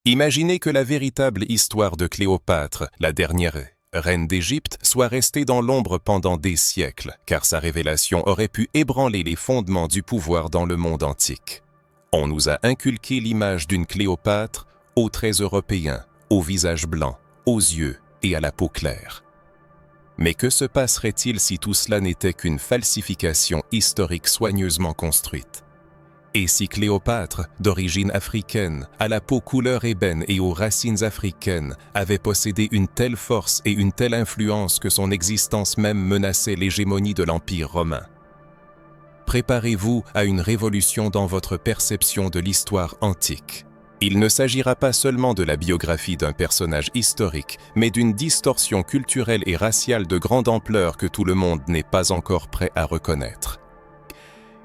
Imaginez que la véritable histoire de Cléopâtre, la dernière reine d'Égypte, soit restée dans l'ombre pendant des siècles, car sa révélation aurait pu ébranler les fondements du pouvoir dans le monde antique. On nous a inculqué l'image d'une Cléopâtre aux traits européens, au visage blanc, aux yeux et à la peau claire. Mais que se passerait-il si tout cela n'était qu'une falsification historique soigneusement construite? Et si Cléopâtre, d'origine africaine, à la peau couleur ébène et aux racines africaines, avait possédé une telle force et une telle influence que son existence même menaçait l'hégémonie de l'Empire romain? Préparez-vous à une révolution dans votre perception de l'histoire antique. Il ne s'agira pas seulement de la biographie d'un personnage historique, mais d'une distorsion culturelle et raciale de grande ampleur que tout le monde n'est pas encore prêt à reconnaître.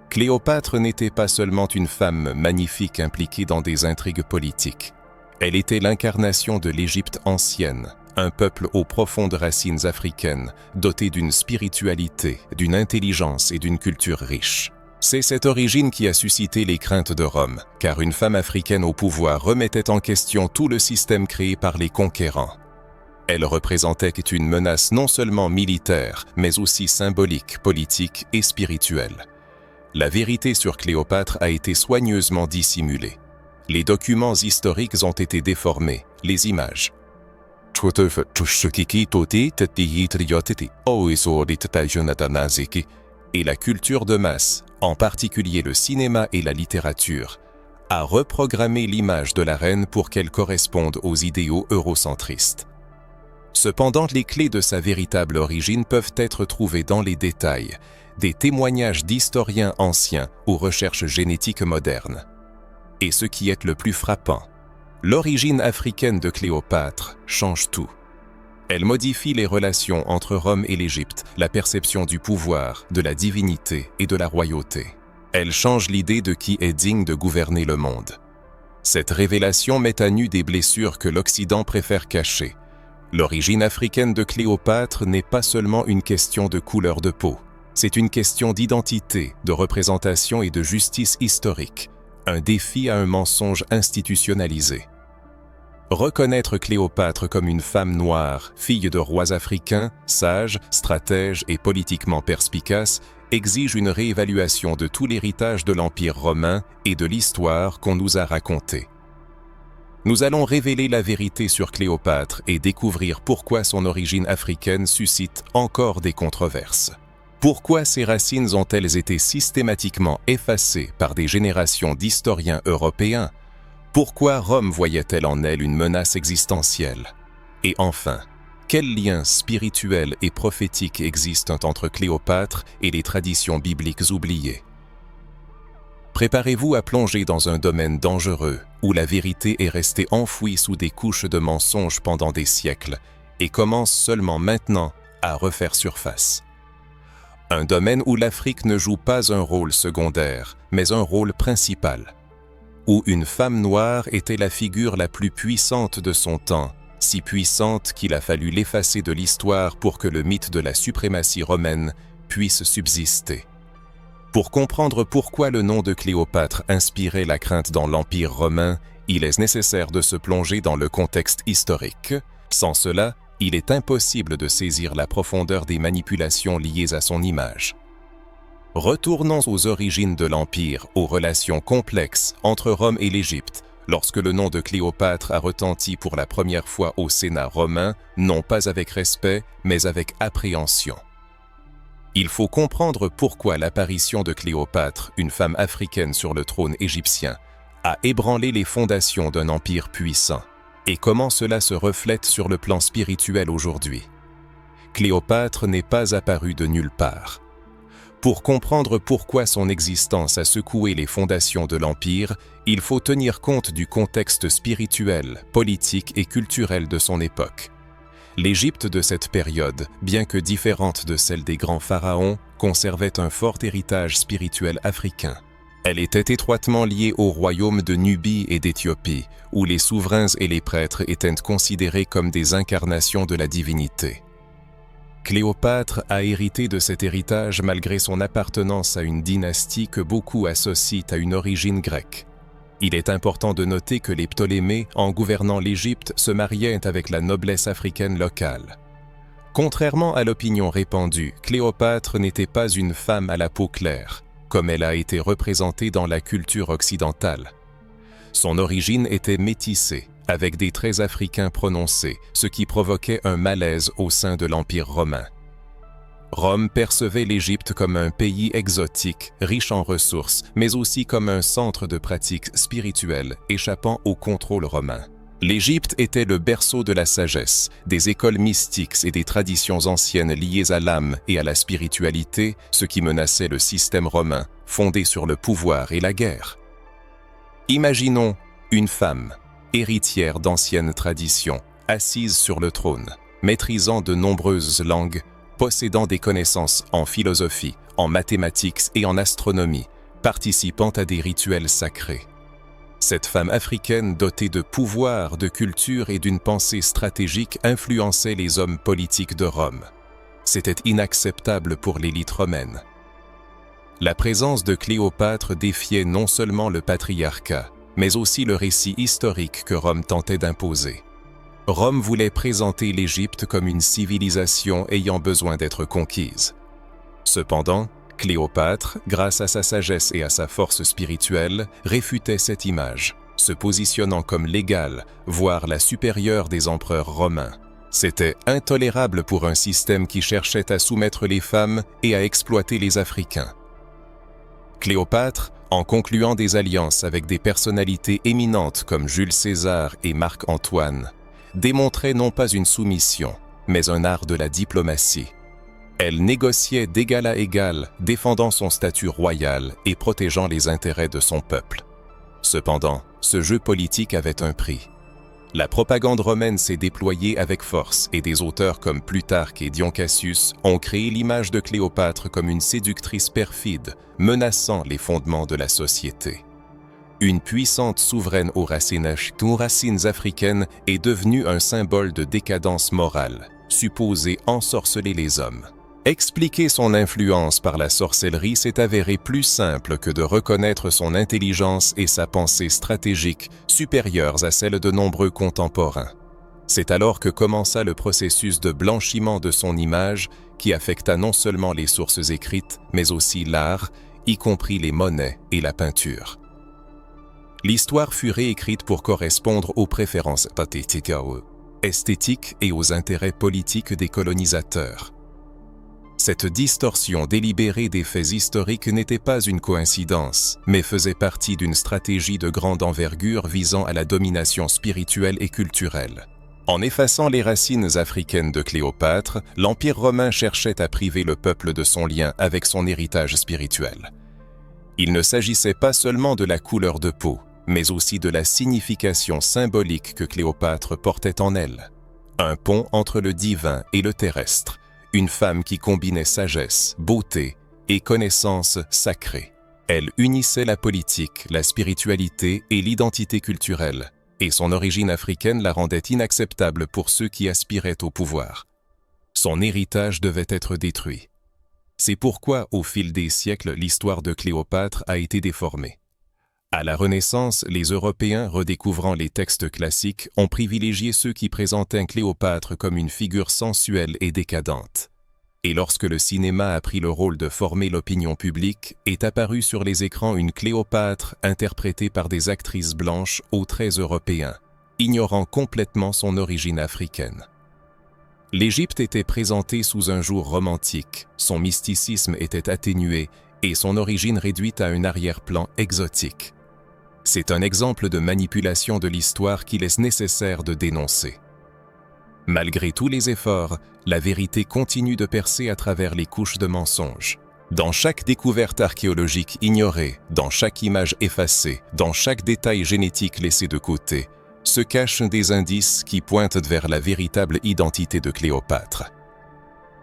Cléopâtre n'était pas seulement une femme magnifique impliquée dans des intrigues politiques. Elle était l'incarnation de l'Égypte ancienne, un peuple aux profondes racines africaines, doté d'une spiritualité, d'une intelligence et d'une culture riche. C'est cette origine qui a suscité les craintes de Rome, car une femme africaine au pouvoir remettait en question tout le système créé par les conquérants. Elle représentait une menace non seulement militaire, mais aussi symbolique, politique et spirituelle. La vérité sur Cléopâtre a été soigneusement dissimulée. Les documents historiques ont été déformés, les images. Et la culture de masse, en particulier le cinéma et la littérature, a reprogrammé l'image de la reine pour qu'elle corresponde aux idéaux eurocentristes. Cependant, les clés de sa véritable origine peuvent être trouvées dans les détails, des témoignages d'historiens anciens aux recherches génétiques modernes. Et ce qui est le plus frappant, l'origine africaine de Cléopâtre change tout. Elle modifie les relations entre Rome et l'Égypte, la perception du pouvoir, de la divinité et de la royauté. Elle change l'idée de qui est digne de gouverner le monde. Cette révélation met à nu des blessures que l'Occident préfère cacher. L'origine africaine de Cléopâtre n'est pas seulement une question de couleur de peau. C'est une question d'identité, de représentation et de justice historique, un défi à un mensonge institutionnalisé. Reconnaître Cléopâtre comme une femme noire, fille de rois africains, sage, stratège et politiquement perspicace, exige une réévaluation de tout l'héritage de l'Empire romain et de l'histoire qu'on nous a racontée. Nous allons révéler la vérité sur Cléopâtre et découvrir pourquoi son origine africaine suscite encore des controverses. Pourquoi ses racines ont-elles été systématiquement effacées par des générations d'historiens européens? Pourquoi Rome voyait-elle en elle une menace existentielle? Et enfin, quels liens spirituels et prophétiques existent entre Cléopâtre et les traditions bibliques oubliées? Préparez-vous à plonger dans un domaine dangereux où la vérité est restée enfouie sous des couches de mensonges pendant des siècles et commence seulement maintenant à refaire surface. Un domaine où l'Afrique ne joue pas un rôle secondaire, mais un rôle principal. Où une femme noire était la figure la plus puissante de son temps, si puissante qu'il a fallu l'effacer de l'histoire pour que le mythe de la suprématie romaine puisse subsister. Pour comprendre pourquoi le nom de Cléopâtre inspirait la crainte dans l'Empire romain, il est nécessaire de se plonger dans le contexte historique. Sans cela, il est impossible de saisir la profondeur des manipulations liées à son image. Retournons aux origines de l'Empire, aux relations complexes entre Rome et l'Égypte, lorsque le nom de Cléopâtre a retenti pour la première fois au Sénat romain, non pas avec respect, mais avec appréhension. Il faut comprendre pourquoi l'apparition de Cléopâtre, une femme africaine sur le trône égyptien, a ébranlé les fondations d'un empire puissant, et comment cela se reflète sur le plan spirituel aujourd'hui. Cléopâtre n'est pas apparue de nulle part. Pour comprendre pourquoi son existence a secoué les fondations de l'Empire, il faut tenir compte du contexte spirituel, politique et culturel de son époque. L'Égypte de cette période, bien que différente de celle des grands pharaons, conservait un fort héritage spirituel africain. Elle était étroitement liée au royaume de Nubie et d'Éthiopie, où les souverains et les prêtres étaient considérés comme des incarnations de la divinité. Cléopâtre a hérité de cet héritage malgré son appartenance à une dynastie que beaucoup associent à une origine grecque. Il est important de noter que les Ptolémées, en gouvernant l'Égypte, se mariaient avec la noblesse africaine locale. Contrairement à l'opinion répandue, Cléopâtre n'était pas une femme à la peau claire, comme elle a été représentée dans la culture occidentale. Son origine était métissée, avec des traits africains prononcés, ce qui provoquait un malaise au sein de l'Empire romain. Rome percevait l'Égypte comme un pays exotique, riche en ressources, mais aussi comme un centre de pratiques spirituelles échappant au contrôle romain. L'Égypte était le berceau de la sagesse, des écoles mystiques et des traditions anciennes liées à l'âme et à la spiritualité, ce qui menaçait le système romain, fondé sur le pouvoir et la guerre. Imaginons une femme, héritière d'anciennes traditions, assise sur le trône, maîtrisant de nombreuses langues, possédant des connaissances en philosophie, en mathématiques et en astronomie, participant à des rituels sacrés. Cette femme africaine dotée de pouvoir, de culture et d'une pensée stratégique influençait les hommes politiques de Rome. C'était inacceptable pour l'élite romaine. La présence de Cléopâtre défiait non seulement le patriarcat, mais aussi le récit historique que Rome tentait d'imposer. Rome voulait présenter l'Égypte comme une civilisation ayant besoin d'être conquise. Cependant, Cléopâtre, grâce à sa sagesse et à sa force spirituelle, réfutait cette image, se positionnant comme l'égale, voire la supérieure des empereurs romains. C'était intolérable pour un système qui cherchait à soumettre les femmes et à exploiter les Africains. Cléopâtre, en concluant des alliances avec des personnalités éminentes comme Jules César et Marc-Antoine, démontrait non pas une soumission, mais un art de la diplomatie. Elle négociait d'égal à égal, défendant son statut royal et protégeant les intérêts de son peuple. Cependant, ce jeu politique avait un prix. La propagande romaine s'est déployée avec force et des auteurs comme Plutarque et Dion Cassius ont créé l'image de Cléopâtre comme une séductrice perfide, menaçant les fondements de la société. Une puissante souveraine aux racines africaines est devenue un symbole de décadence morale, supposée ensorceler les hommes. Expliquer son influence par la sorcellerie s'est avéré plus simple que de reconnaître son intelligence et sa pensée stratégique supérieures à celles de nombreux contemporains. C'est alors que commença le processus de blanchiment de son image qui affecta non seulement les sources écrites, mais aussi l'art, y compris les monnaies et la peinture. L'histoire fut réécrite pour correspondre aux préférences esthétiques et aux intérêts politiques des colonisateurs. Cette distorsion délibérée des faits historiques n'était pas une coïncidence, mais faisait partie d'une stratégie de grande envergure visant à la domination spirituelle et culturelle. En effaçant les racines africaines de Cléopâtre, l'Empire romain cherchait à priver le peuple de son lien avec son héritage spirituel. Il ne s'agissait pas seulement de la couleur de peau, mais aussi de la signification symbolique que Cléopâtre portait en elle. Un pont entre le divin et le terrestre, une femme qui combinait sagesse, beauté et connaissance sacrée. Elle unissait la politique, la spiritualité et l'identité culturelle, et son origine africaine la rendait inacceptable pour ceux qui aspiraient au pouvoir. Son héritage devait être détruit. C'est pourquoi, au fil des siècles, l'histoire de Cléopâtre a été déformée. À la Renaissance, les Européens, redécouvrant les textes classiques, ont privilégié ceux qui présentaient Cléopâtre comme une figure sensuelle et décadente. Et lorsque le cinéma a pris le rôle de former l'opinion publique, est apparue sur les écrans une Cléopâtre interprétée par des actrices blanches aux traits européens, ignorant complètement son origine africaine. L'Égypte était présentée sous un jour romantique, son mysticisme était atténué et son origine réduite à un arrière-plan exotique. C'est un exemple de manipulation de l'histoire qu'il est nécessaire de dénoncer. Malgré tous les efforts, la vérité continue de percer à travers les couches de mensonges. Dans chaque découverte archéologique ignorée, dans chaque image effacée, dans chaque détail génétique laissé de côté, se cachent des indices qui pointent vers la véritable identité de Cléopâtre.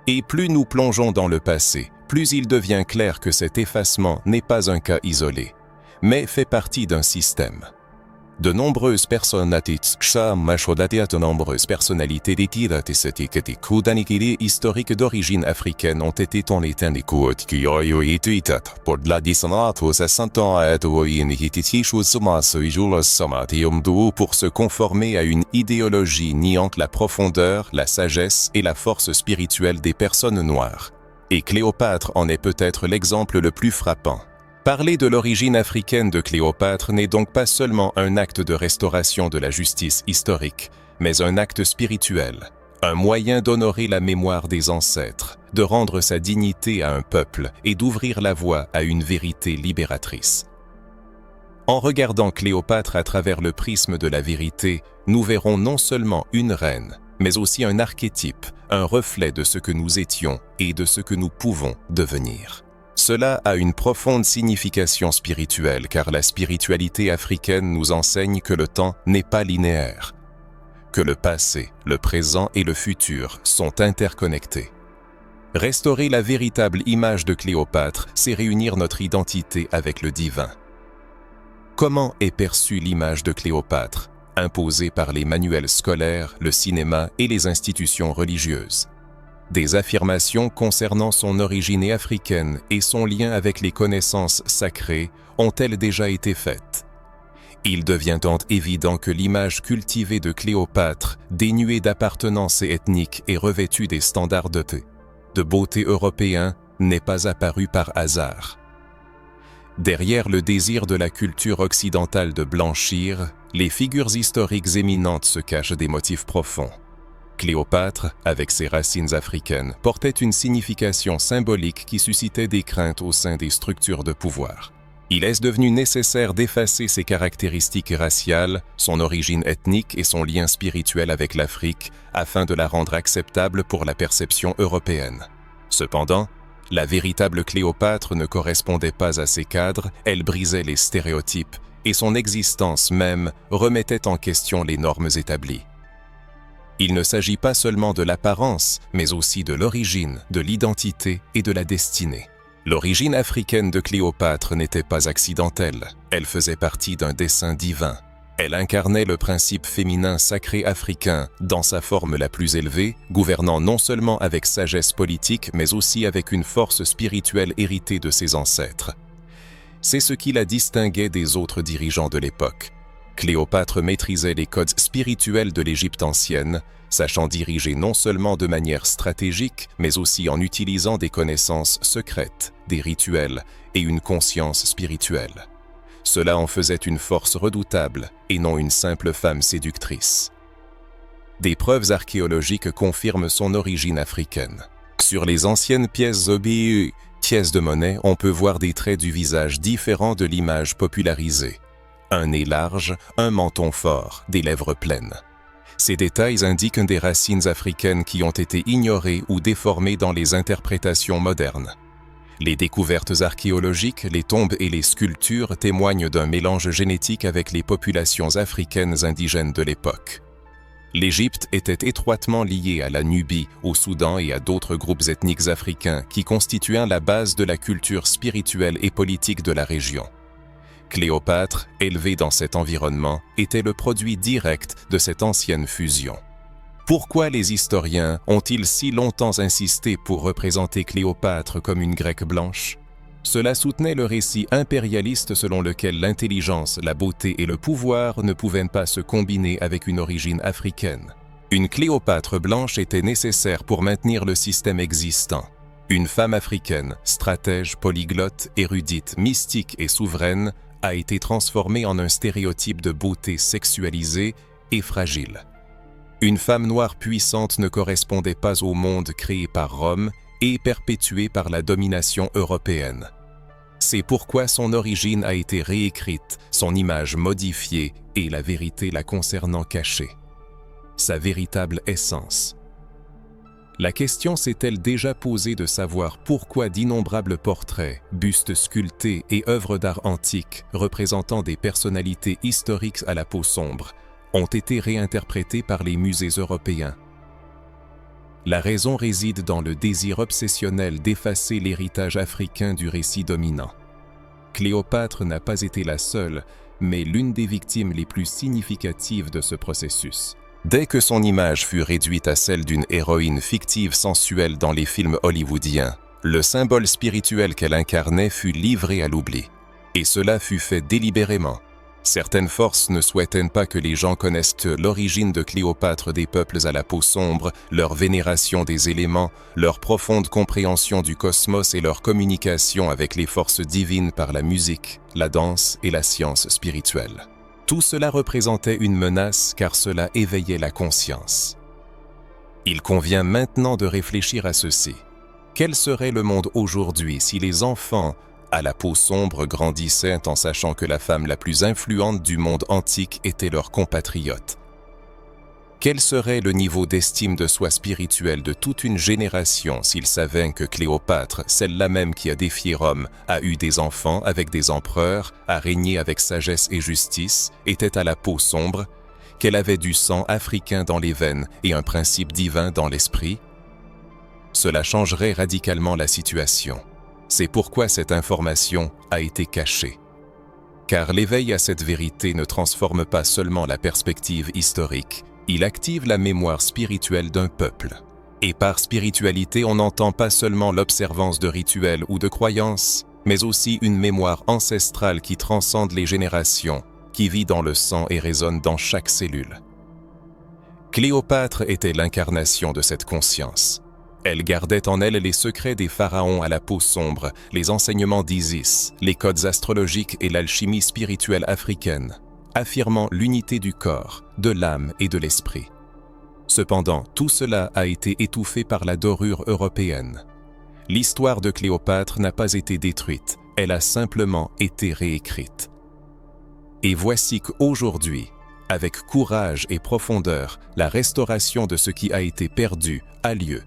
Et plus nous plongeons dans le passé, plus il devient clair que cet effacement n'est pas un cas isolé, mais fait partie d'un système. De nombreuses personnalités historiques d'origine africaine ont été tournées pour se conformer à une idéologie niant la profondeur, la sagesse et la force spirituelle des personnes noires. Et Cléopâtre en est peut-être l'exemple le plus frappant. Parler de l'origine africaine de Cléopâtre n'est donc pas seulement un acte de restauration de la justice historique, mais un acte spirituel, un moyen d'honorer la mémoire des ancêtres, de rendre sa dignité à un peuple et d'ouvrir la voie à une vérité libératrice. En regardant Cléopâtre à travers le prisme de la vérité, nous verrons non seulement une reine, mais aussi un archétype, un reflet de ce que nous étions et de ce que nous pouvons devenir. Cela a une profonde signification spirituelle car la spiritualité africaine nous enseigne que le temps n'est pas linéaire, que le passé, le présent et le futur sont interconnectés. Restaurer la véritable image de Cléopâtre, c'est réunir notre identité avec le divin. Comment est perçue l'image de Cléopâtre, imposée par les manuels scolaires, le cinéma et les institutions religieuses? Des affirmations concernant son origine africaine et son lien avec les connaissances sacrées ont-elles déjà été faites? Il devient donc évident que l'image cultivée de Cléopâtre, dénuée d'appartenance ethnique et revêtue des standards de beauté européens, n'est pas apparue par hasard. Derrière le désir de la culture occidentale de blanchir, les figures historiques éminentes se cachent des motifs profonds. Cléopâtre, avec ses racines africaines, portait une signification symbolique qui suscitait des craintes au sein des structures de pouvoir. Il est devenu nécessaire d'effacer ses caractéristiques raciales, son origine ethnique et son lien spirituel avec l'Afrique, afin de la rendre acceptable pour la perception européenne. Cependant, la véritable Cléopâtre ne correspondait pas à ces cadres, elle brisait les stéréotypes, et son existence même remettait en question les normes établies. Il ne s'agit pas seulement de l'apparence, mais aussi de l'origine, de l'identité et de la destinée. L'origine africaine de Cléopâtre n'était pas accidentelle, elle faisait partie d'un dessein divin. Elle incarnait le principe féminin sacré africain dans sa forme la plus élevée, gouvernant non seulement avec sagesse politique, mais aussi avec une force spirituelle héritée de ses ancêtres. C'est ce qui la distinguait des autres dirigeants de l'époque. Cléopâtre maîtrisait les codes spirituels de l'Égypte ancienne, sachant diriger non seulement de manière stratégique, mais aussi en utilisant des connaissances secrètes, des rituels et une conscience spirituelle. Cela en faisait une force redoutable et non une simple femme séductrice. Des preuves archéologiques confirment son origine africaine. Sur les anciennes pièces de monnaie, on peut voir des traits du visage différents de l'image popularisée. Un nez large, un menton fort, des lèvres pleines. Ces détails indiquent des racines africaines qui ont été ignorées ou déformées dans les interprétations modernes. Les découvertes archéologiques, les tombes et les sculptures témoignent d'un mélange génétique avec les populations africaines indigènes de l'époque. L'Égypte était étroitement liée à la Nubie, au Soudan et à d'autres groupes ethniques africains qui constituaient la base de la culture spirituelle et politique de la région. Cléopâtre, élevée dans cet environnement, était le produit direct de cette ancienne fusion. Pourquoi les historiens ont-ils si longtemps insisté pour représenter Cléopâtre comme une Grecque blanche? Cela soutenait le récit impérialiste selon lequel l'intelligence, la beauté et le pouvoir ne pouvaient pas se combiner avec une origine africaine. Une Cléopâtre blanche était nécessaire pour maintenir le système existant. Une femme africaine, stratège, polyglotte, érudite, mystique et souveraine, a été transformée en un stéréotype de beauté sexualisée et fragile. Une femme noire puissante ne correspondait pas au monde créé par Rome et perpétué par la domination européenne. C'est pourquoi son origine a été réécrite, son image modifiée et la vérité la concernant cachée. Sa véritable essence. La question s'est-elle déjà posée de savoir pourquoi d'innombrables portraits, bustes sculptés et œuvres d'art antiques représentant des personnalités historiques à la peau sombre ont été réinterprétés par les musées européens? La raison réside dans le désir obsessionnel d'effacer l'héritage africain du récit dominant. Cléopâtre n'a pas été la seule, mais l'une des victimes les plus significatives de ce processus. Dès que son image fut réduite à celle d'une héroïne fictive sensuelle dans les films hollywoodiens, le symbole spirituel qu'elle incarnait fut livré à l'oubli. Et cela fut fait délibérément. Certaines forces ne souhaitaient pas que les gens connaissent l'origine de Cléopâtre des peuples à la peau sombre, leur vénération des éléments, leur profonde compréhension du cosmos et leur communication avec les forces divines par la musique, la danse et la science spirituelle. Tout cela représentait une menace car cela éveillait la conscience. Il convient maintenant de réfléchir à ceci. Quel serait le monde aujourd'hui si les enfants à la peau sombre grandissaient en sachant que la femme la plus influente du monde antique était leur compatriote? Quel serait le niveau d'estime de soi spirituelle de toute une génération s'ils savaient que Cléopâtre, celle-là même qui a défié Rome, a eu des enfants avec des empereurs, a régné avec sagesse et justice, était à la peau sombre, qu'elle avait du sang africain dans les veines et un principe divin dans l'esprit? Cela changerait radicalement la situation. C'est pourquoi cette information a été cachée. Car l'éveil à cette vérité ne transforme pas seulement la perspective historique, il active la mémoire spirituelle d'un peuple. Et par spiritualité, on n'entend pas seulement l'observance de rituels ou de croyances, mais aussi une mémoire ancestrale qui transcende les générations, qui vit dans le sang et résonne dans chaque cellule. Cléopâtre était l'incarnation de cette conscience. Elle gardait en elle les secrets des pharaons à la peau sombre, les enseignements d'Isis, les codes astrologiques et l'alchimie spirituelle africaine, affirmant l'unité du corps, de l'âme et de l'esprit. Cependant, tout cela a été étouffé par la dorure européenne. L'histoire de Cléopâtre n'a pas été détruite, elle a simplement été réécrite. Et voici qu'aujourd'hui, avec courage et profondeur, la restauration de ce qui a été perdu a lieu.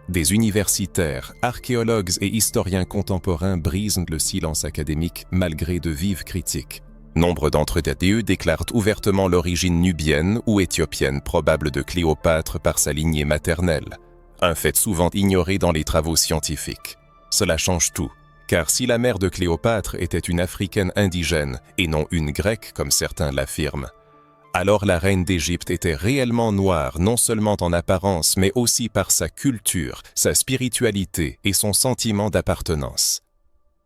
Des universitaires, archéologues et historiens contemporains brisent le silence académique malgré de vives critiques. Nombre d'entre eux déclarent ouvertement l'origine nubienne ou éthiopienne probable de Cléopâtre par sa lignée maternelle, un fait souvent ignoré dans les travaux scientifiques. Cela change tout, car si la mère de Cléopâtre était une africaine indigène et non une grecque comme certains l'affirment, alors la reine d'Égypte était réellement noire non seulement en apparence mais aussi par sa culture, sa spiritualité et son sentiment d'appartenance.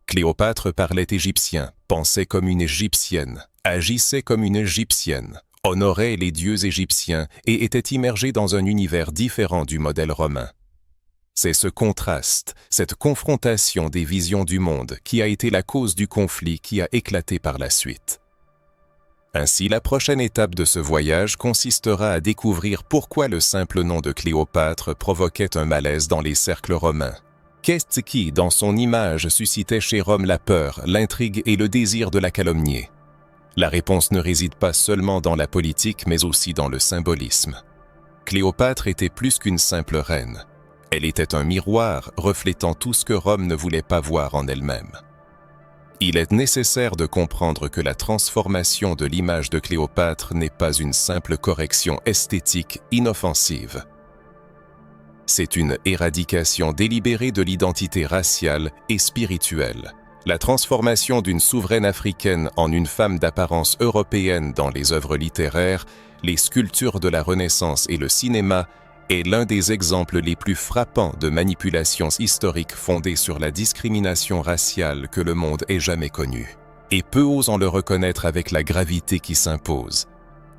Cléopâtre parlait égyptien, pensait comme une égyptienne, agissait comme une égyptienne, honorait les dieux égyptiens et était immergée dans un univers différent du modèle romain. C'est ce contraste, cette confrontation des visions du monde qui a été la cause du conflit qui a éclaté par la suite. Ainsi, la prochaine étape de ce voyage consistera à découvrir pourquoi le simple nom de Cléopâtre provoquait un malaise dans les cercles romains. Qu'est-ce qui, dans son image, suscitait chez Rome la peur, l'intrigue et le désir de la calomnier? La réponse ne réside pas seulement dans la politique, mais aussi dans le symbolisme. Cléopâtre était plus qu'une simple reine. Elle était un miroir reflétant tout ce que Rome ne voulait pas voir en elle-même. Il est nécessaire de comprendre que la transformation de l'image de Cléopâtre n'est pas une simple correction esthétique inoffensive. C'est une éradication délibérée de l'identité raciale et spirituelle. La transformation d'une souveraine africaine en une femme d'apparence européenne dans les œuvres littéraires, les sculptures de la Renaissance et le cinéma est l'un des exemples les plus frappants de manipulations historiques fondées sur la discrimination raciale que le monde ait jamais connue. Et peu osent en le reconnaître avec la gravité qui s'impose.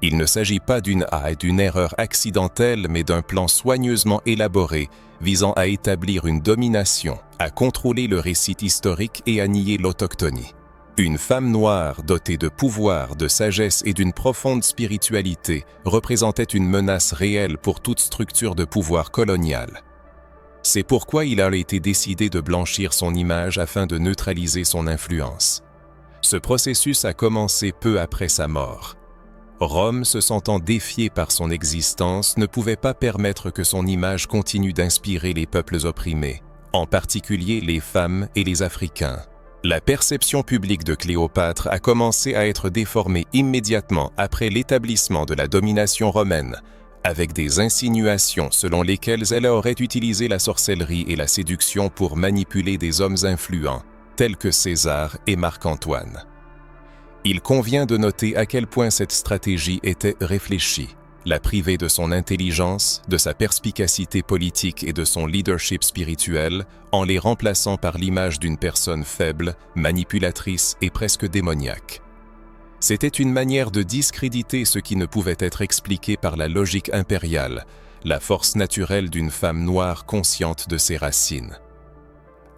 Il ne s'agit pas d'une erreur accidentelle, mais d'un plan soigneusement élaboré visant à établir une domination, à contrôler le récit historique et à nier l'autochtonie. Une femme noire dotée de pouvoir, de sagesse et d'une profonde spiritualité représentait une menace réelle pour toute structure de pouvoir colonial. C'est pourquoi il a été décidé de blanchir son image afin de neutraliser son influence. Ce processus a commencé peu après sa mort. Rome, se sentant défiée par son existence, ne pouvait pas permettre que son image continue d'inspirer les peuples opprimés, en particulier les femmes et les Africains. La perception publique de Cléopâtre a commencé à être déformée immédiatement après l'établissement de la domination romaine, avec des insinuations selon lesquelles elle aurait utilisé la sorcellerie et la séduction pour manipuler des hommes influents, tels que César et Marc-Antoine. Il convient de noter à quel point cette stratégie était réfléchie, la priver de son intelligence, de sa perspicacité politique et de son leadership spirituel, en les remplaçant par l'image d'une personne faible, manipulatrice et presque démoniaque. C'était une manière de discréditer ce qui ne pouvait être expliqué par la logique impériale, la force naturelle d'une femme noire consciente de ses racines.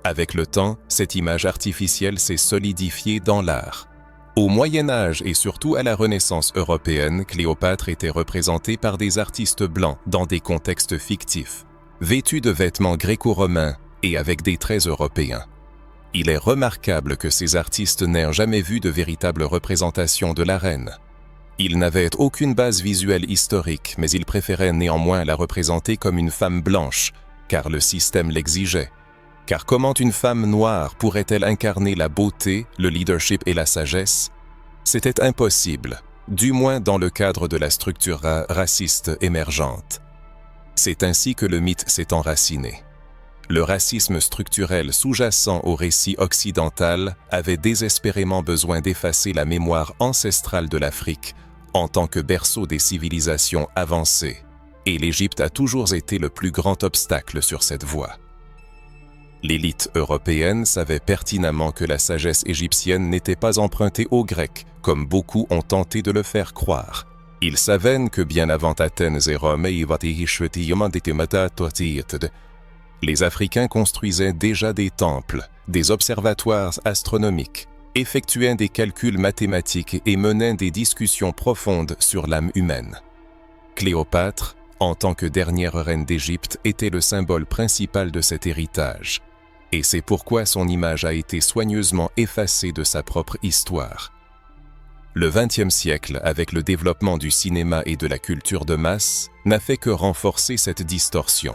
Avec le temps, cette image artificielle s'est solidifiée dans l'art. Au Moyen Âge et surtout à la Renaissance européenne, Cléopâtre était représentée par des artistes blancs dans des contextes fictifs, vêtus de vêtements gréco-romains et avec des traits européens. Il est remarquable que ces artistes n'aient jamais vu de véritable représentation de la reine. Ils n'avaient aucune base visuelle historique, mais ils préféraient néanmoins la représenter comme une femme blanche, car le système l'exigeait. Car comment une femme noire pourrait-elle incarner la beauté, le leadership et la sagesse? C'était impossible, du moins dans le cadre de la structure raciste émergente. C'est ainsi que le mythe s'est enraciné. Le racisme structurel sous-jacent au récit occidental avait désespérément besoin d'effacer la mémoire ancestrale de l'Afrique en tant que berceau des civilisations avancées, et l'Égypte a toujours été le plus grand obstacle sur cette voie. L'élite européenne savait pertinemment que la sagesse égyptienne n'était pas empruntée aux Grecs, comme beaucoup ont tenté de le faire croire. Ils savaient que bien avant Athènes et Rome, les Africains construisaient déjà des temples, des observatoires astronomiques, effectuaient des calculs mathématiques et menaient des discussions profondes sur l'âme humaine. Cléopâtre, en tant que dernière reine d'Égypte, était le symbole principal de cet héritage. Et c'est pourquoi son image a été soigneusement effacée de sa propre histoire. Le XXe siècle, avec le développement du cinéma et de la culture de masse, n'a fait que renforcer cette distorsion.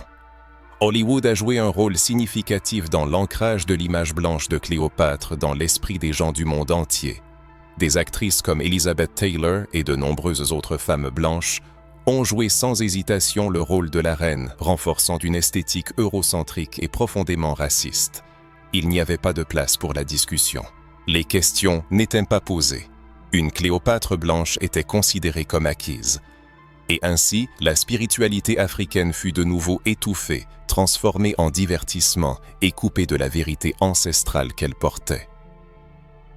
Hollywood a joué un rôle significatif dans l'ancrage de l'image blanche de Cléopâtre dans l'esprit des gens du monde entier. Des actrices comme Elizabeth Taylor et de nombreuses autres femmes blanches ont joué sans hésitation le rôle de la reine, renforçant une esthétique eurocentrique et profondément raciste. Il n'y avait pas de place pour la discussion. Les questions n'étaient pas posées. Une Cléopâtre blanche était considérée comme acquise. Et ainsi, la spiritualité africaine fut de nouveau étouffée, transformée en divertissement et coupée de la vérité ancestrale qu'elle portait.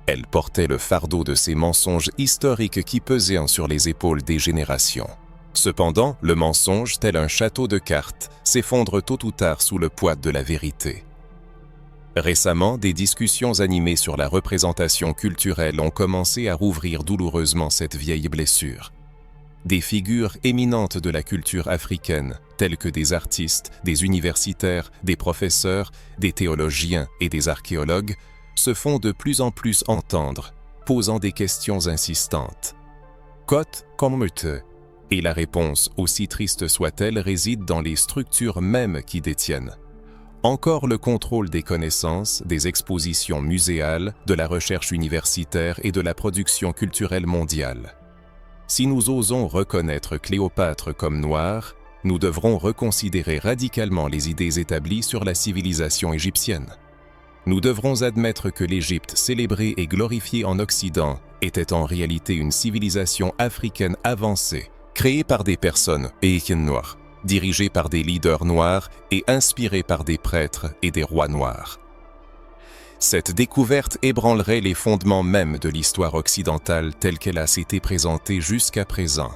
Elle portait le fardeau de ces mensonges historiques qui pesaient sur les épaules des générations. Cependant, le mensonge, tel un château de cartes, s'effondre tôt ou tard sous le poids de la vérité. Récemment, des discussions animées sur la représentation culturelle ont commencé à rouvrir douloureusement cette vieille blessure. Des figures éminentes de la culture africaine, telles que des artistes, des universitaires, des professeurs, des théologiens et des archéologues, se font de plus en plus entendre, posant des questions insistantes. Qu'est-ce qu'on Et la réponse, aussi triste soit-elle, réside dans les structures mêmes qui détiennent. Encore le contrôle des connaissances, des expositions muséales, de la recherche universitaire et de la production culturelle mondiale. Si nous osons reconnaître Cléopâtre comme noire, nous devrons reconsidérer radicalement les idées établies sur la civilisation égyptienne. Nous devrons admettre que l'Égypte, célébrée et glorifiée en Occident, était en réalité une civilisation africaine avancée, créée par des personnes noires, dirigée par des leaders noirs et inspirée par des prêtres et des rois noirs. Cette découverte ébranlerait les fondements mêmes de l'histoire occidentale telle qu'elle a été présentée jusqu'à présent.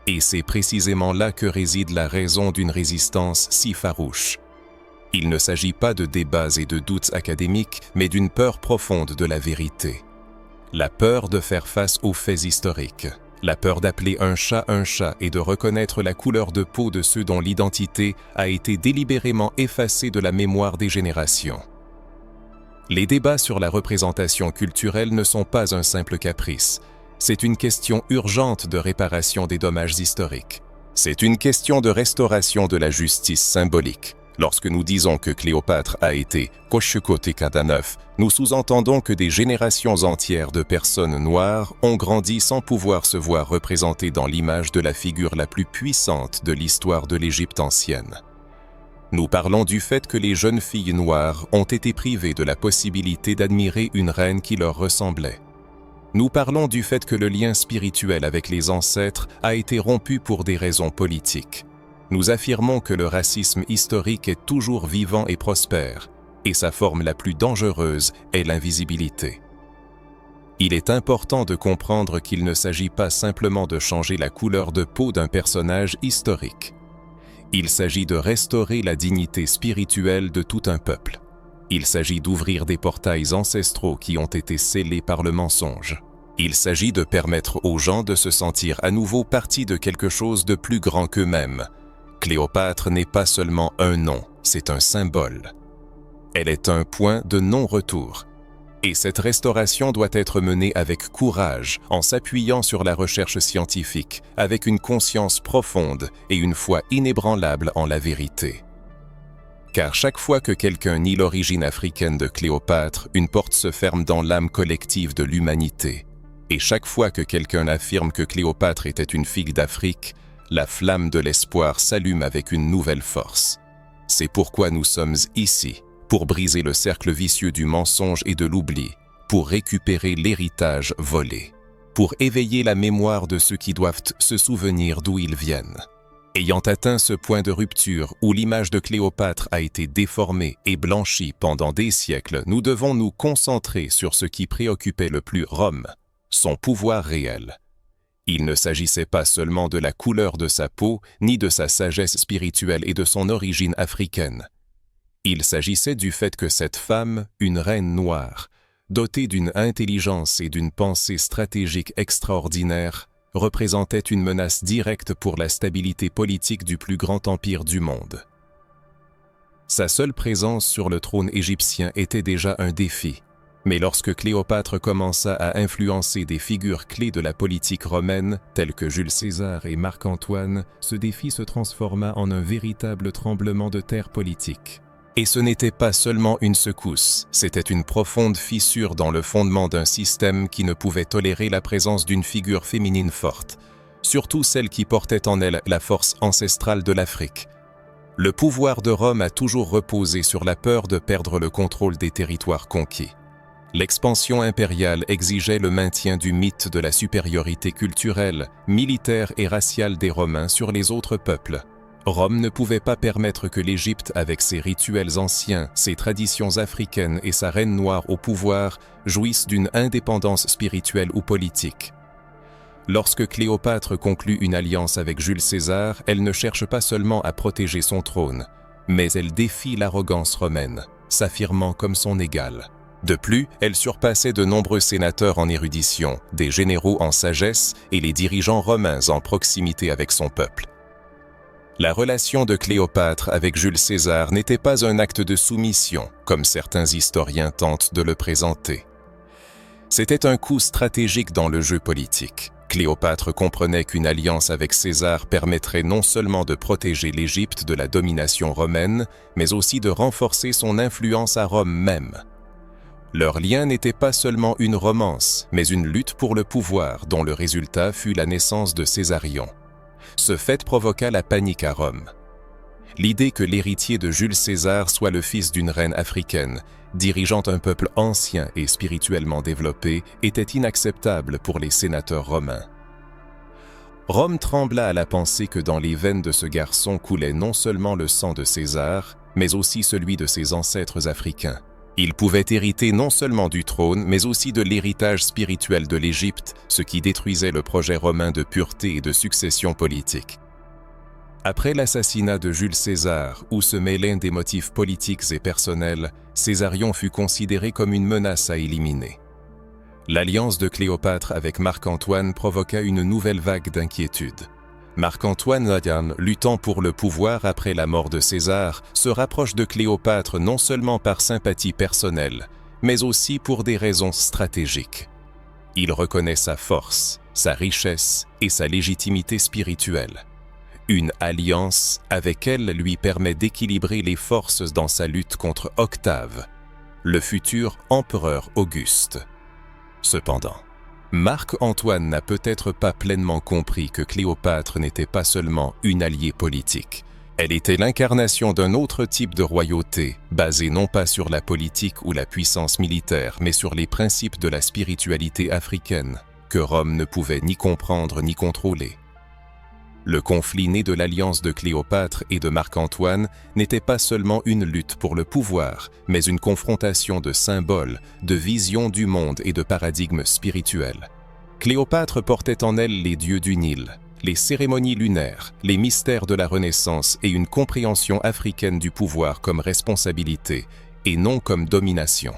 Et c'est précisément là que réside la raison d'une résistance si farouche. Il ne s'agit pas de débats et de doutes académiques, mais d'une peur profonde de la vérité. La peur de faire face aux faits historiques. La peur d'appeler un chat et de reconnaître la couleur de peau de ceux dont l'identité a été délibérément effacée de la mémoire des générations. Les débats sur la représentation culturelle ne sont pas un simple caprice. C'est une question urgente de réparation des dommages historiques. C'est une question de restauration de la justice symbolique. Lorsque nous disons que Cléopâtre a été Koshukotekadanov, nous sous-entendons que des générations entières de personnes noires ont grandi sans pouvoir se voir représentées dans l'image de la figure la plus puissante de l'histoire de l'Égypte ancienne. Nous parlons du fait que les jeunes filles noires ont été privées de la possibilité d'admirer une reine qui leur ressemblait. Nous parlons du fait que le lien spirituel avec les ancêtres a été rompu pour des raisons politiques. Nous affirmons que le racisme historique est toujours vivant et prospère, et sa forme la plus dangereuse est l'invisibilité. Il est important de comprendre qu'il ne s'agit pas simplement de changer la couleur de peau d'un personnage historique. Il s'agit de restaurer la dignité spirituelle de tout un peuple. Il s'agit d'ouvrir des portails ancestraux qui ont été scellés par le mensonge. Il s'agit de permettre aux gens de se sentir à nouveau partie de quelque chose de plus grand qu'eux-mêmes. Cléopâtre n'est pas seulement un nom, c'est un symbole. Elle est un point de non-retour. Et cette restauration doit être menée avec courage, en s'appuyant sur la recherche scientifique, avec une conscience profonde et une foi inébranlable en la vérité. Car chaque fois que quelqu'un nie l'origine africaine de Cléopâtre, une porte se ferme dans l'âme collective de l'humanité. Et chaque fois que quelqu'un affirme que Cléopâtre était une fille d'Afrique, la flamme de l'espoir s'allume avec une nouvelle force. C'est pourquoi nous sommes ici, pour briser le cercle vicieux du mensonge et de l'oubli, pour récupérer l'héritage volé, pour éveiller la mémoire de ceux qui doivent se souvenir d'où ils viennent. Ayant atteint ce point de rupture où l'image de Cléopâtre a été déformée et blanchie pendant des siècles, nous devons nous concentrer sur ce qui préoccupait le plus Rome, son pouvoir réel. Il ne s'agissait pas seulement de la couleur de sa peau, ni de sa sagesse spirituelle et de son origine africaine. Il s'agissait du fait que cette femme, une reine noire, dotée d'une intelligence et d'une pensée stratégique extraordinaire, représentait une menace directe pour la stabilité politique du plus grand empire du monde. Sa seule présence sur le trône égyptien était déjà un défi, mais lorsque Cléopâtre commença à influencer des figures clés de la politique romaine, telles que Jules César et Marc-Antoine, ce défi se transforma en un véritable tremblement de terre politique. Et ce n'était pas seulement une secousse, c'était une profonde fissure dans le fondement d'un système qui ne pouvait tolérer la présence d'une figure féminine forte, surtout celle qui portait en elle la force ancestrale de l'Afrique. Le pouvoir de Rome a toujours reposé sur la peur de perdre le contrôle des territoires conquis. L'expansion impériale exigeait le maintien du mythe de la supériorité culturelle, militaire et raciale des Romains sur les autres peuples. Rome ne pouvait pas permettre que l'Égypte, avec ses rituels anciens, ses traditions africaines et sa reine noire au pouvoir, jouisse d'une indépendance spirituelle ou politique. Lorsque Cléopâtre conclut une alliance avec Jules César, elle ne cherche pas seulement à protéger son trône, mais elle défie l'arrogance romaine, s'affirmant comme son égale. De plus, elle surpassait de nombreux sénateurs en érudition, des généraux en sagesse et les dirigeants romains en proximité avec son peuple. La relation de Cléopâtre avec Jules César n'était pas un acte de soumission, comme certains historiens tentent de le présenter. C'était un coup stratégique dans le jeu politique. Cléopâtre comprenait qu'une alliance avec César permettrait non seulement de protéger l'Égypte de la domination romaine, mais aussi de renforcer son influence à Rome même. Leur lien n'était pas seulement une romance, mais une lutte pour le pouvoir dont le résultat fut la naissance de Césarion. Ce fait provoqua la panique à Rome. L'idée que l'héritier de Jules César soit le fils d'une reine africaine, dirigeant un peuple ancien et spirituellement développé, était inacceptable pour les sénateurs romains. Rome trembla à la pensée que dans les veines de ce garçon coulait non seulement le sang de César, mais aussi celui de ses ancêtres africains. Il pouvait hériter non seulement du trône, mais aussi de l'héritage spirituel de l'Égypte, ce qui détruisait le projet romain de pureté et de succession politique. Après l'assassinat de Jules César, où se mêlaient des motifs politiques et personnels, Césarion fut considéré comme une menace à éliminer. L'alliance de Cléopâtre avec Marc-Antoine provoqua une nouvelle vague d'inquiétude. Marc-Antoine, luttant pour le pouvoir après la mort de César, se rapproche de Cléopâtre non seulement par sympathie personnelle, mais aussi pour des raisons stratégiques. Il reconnaît sa force, sa richesse et sa légitimité spirituelle. Une alliance avec elle lui permet d'équilibrer les forces dans sa lutte contre Octave, le futur empereur Auguste. Cependant, Marc-Antoine n'a peut-être pas pleinement compris que Cléopâtre n'était pas seulement une alliée politique. Elle était l'incarnation d'un autre type de royauté, basé non pas sur la politique ou la puissance militaire, mais sur les principes de la spiritualité africaine, que Rome ne pouvait ni comprendre ni contrôler. Le conflit né de l'alliance de Cléopâtre et de Marc-Antoine n'était pas seulement une lutte pour le pouvoir, mais une confrontation de symboles, de visions du monde et de paradigmes spirituels. Cléopâtre portait en elle les dieux du Nil, les cérémonies lunaires, les mystères de la Renaissance et une compréhension africaine du pouvoir comme responsabilité et non comme domination.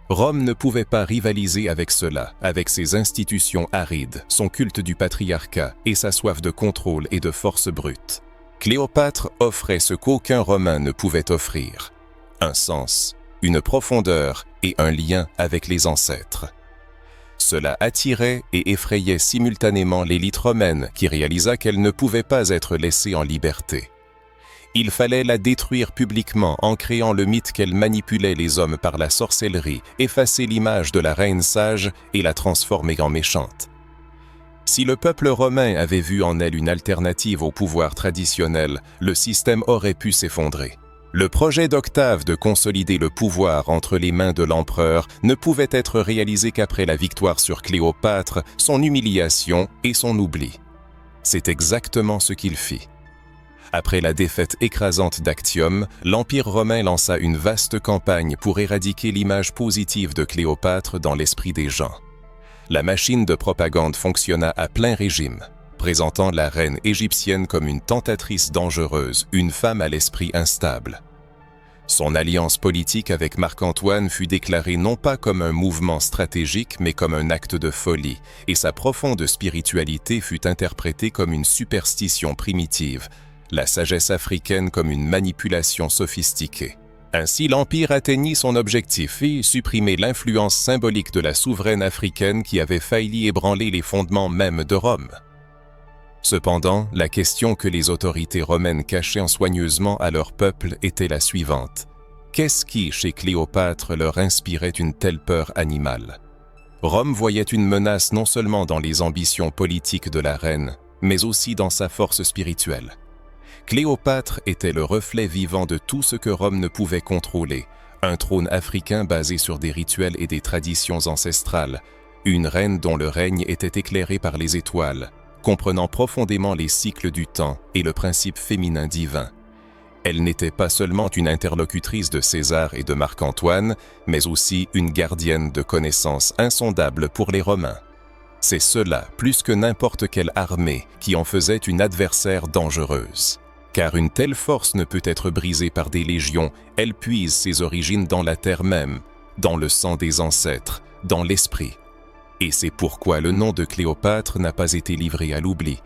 Rome ne pouvait pas rivaliser avec cela, avec ses institutions arides, son culte du patriarcat et sa soif de contrôle et de force brute. Cléopâtre offrait ce qu'aucun Romain ne pouvait offrir: un sens, une profondeur et un lien avec les ancêtres. Cela attirait et effrayait simultanément l'élite romaine qui réalisa qu'elle ne pouvait pas être laissée en liberté. Il fallait la détruire publiquement en créant le mythe qu'elle manipulait les hommes par la sorcellerie, effacer l'image de la reine sage et la transformer en méchante. Si le peuple romain avait vu en elle une alternative au pouvoir traditionnel, le système aurait pu s'effondrer. Le projet d'Octave de consolider le pouvoir entre les mains de l'empereur ne pouvait être réalisé qu'après la victoire sur Cléopâtre, son humiliation et son oubli. C'est exactement ce qu'il fit. Après la défaite écrasante d'Actium, l'Empire romain lança une vaste campagne pour éradiquer l'image positive de Cléopâtre dans l'esprit des gens. La machine de propagande fonctionna à plein régime, présentant la reine égyptienne comme une tentatrice dangereuse, une femme à l'esprit instable. Son alliance politique avec Marc-Antoine fut déclarée non pas comme un mouvement stratégique, mais comme un acte de folie, et sa profonde spiritualité fut interprétée comme une superstition primitive, la sagesse africaine comme une manipulation sophistiquée. Ainsi, l'Empire atteignit son objectif et supprimait l'influence symbolique de la souveraine africaine qui avait failli ébranler les fondements mêmes de Rome. Cependant, la question que les autorités romaines cachaient soigneusement à leur peuple était la suivante. Qu'est-ce qui, chez Cléopâtre, leur inspirait une telle peur animale? Rome voyait une menace non seulement dans les ambitions politiques de la reine, mais aussi dans sa force spirituelle. Cléopâtre était le reflet vivant de tout ce que Rome ne pouvait contrôler, un trône africain basé sur des rituels et des traditions ancestrales, une reine dont le règne était éclairé par les étoiles, comprenant profondément les cycles du temps et le principe féminin divin. Elle n'était pas seulement une interlocutrice de César et de Marc-Antoine, mais aussi une gardienne de connaissances insondables pour les Romains. C'est cela, plus que n'importe quelle armée, qui en faisait une adversaire dangereuse. Car une telle force ne peut être brisée par des légions, elle puise ses origines dans la terre même, dans le sang des ancêtres, dans l'esprit. Et c'est pourquoi le nom de Cléopâtre n'a pas été livré à l'oubli.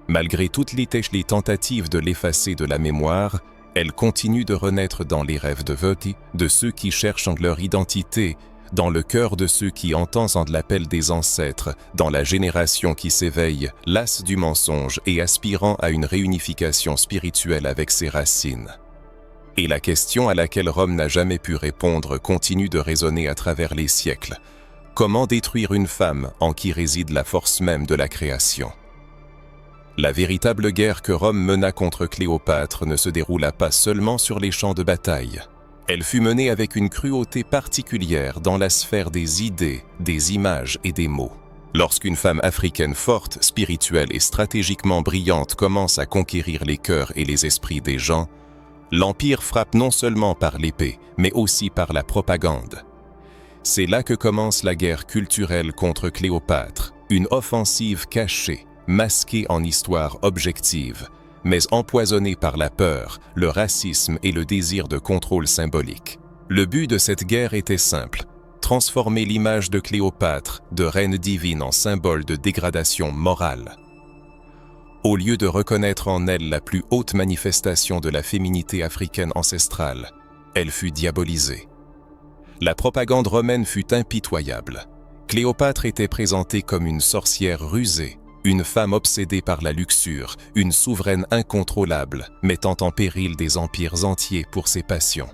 Malgré toutes les tentatives de l'effacer de la mémoire, elle continue de renaître dans les rêves de Voti, de ceux qui cherchent leur identité, dans le cœur de ceux qui entendent l'appel des ancêtres, dans la génération qui s'éveille, lasse du mensonge et aspirant à une réunification spirituelle avec ses racines. Et la question à laquelle Rome n'a jamais pu répondre continue de résonner à travers les siècles. Comment détruire une femme en qui réside la force même de la création? La véritable guerre que Rome mena contre Cléopâtre ne se déroula pas seulement sur les champs de bataille. Elle fut menée avec une cruauté particulière dans la sphère des idées, des images et des mots. Lorsqu'une femme africaine forte, spirituelle et stratégiquement brillante commence à conquérir les cœurs et les esprits des gens, l'Empire frappe non seulement par l'épée, mais aussi par la propagande. C'est là que commence la guerre culturelle contre Cléopâtre, une offensive cachée, masquée en histoire objective, mais empoisonnée par la peur, le racisme et le désir de contrôle symbolique. Le but de cette guerre était simple: transformer l'image de Cléopâtre, de reine divine, en symbole de dégradation morale. Au lieu de reconnaître en elle la plus haute manifestation de la féminité africaine ancestrale, elle fut diabolisée. La propagande romaine fut impitoyable. Cléopâtre était présentée comme une sorcière rusée, une femme obsédée par la luxure, une souveraine incontrôlable, mettant en péril des empires entiers pour ses passions.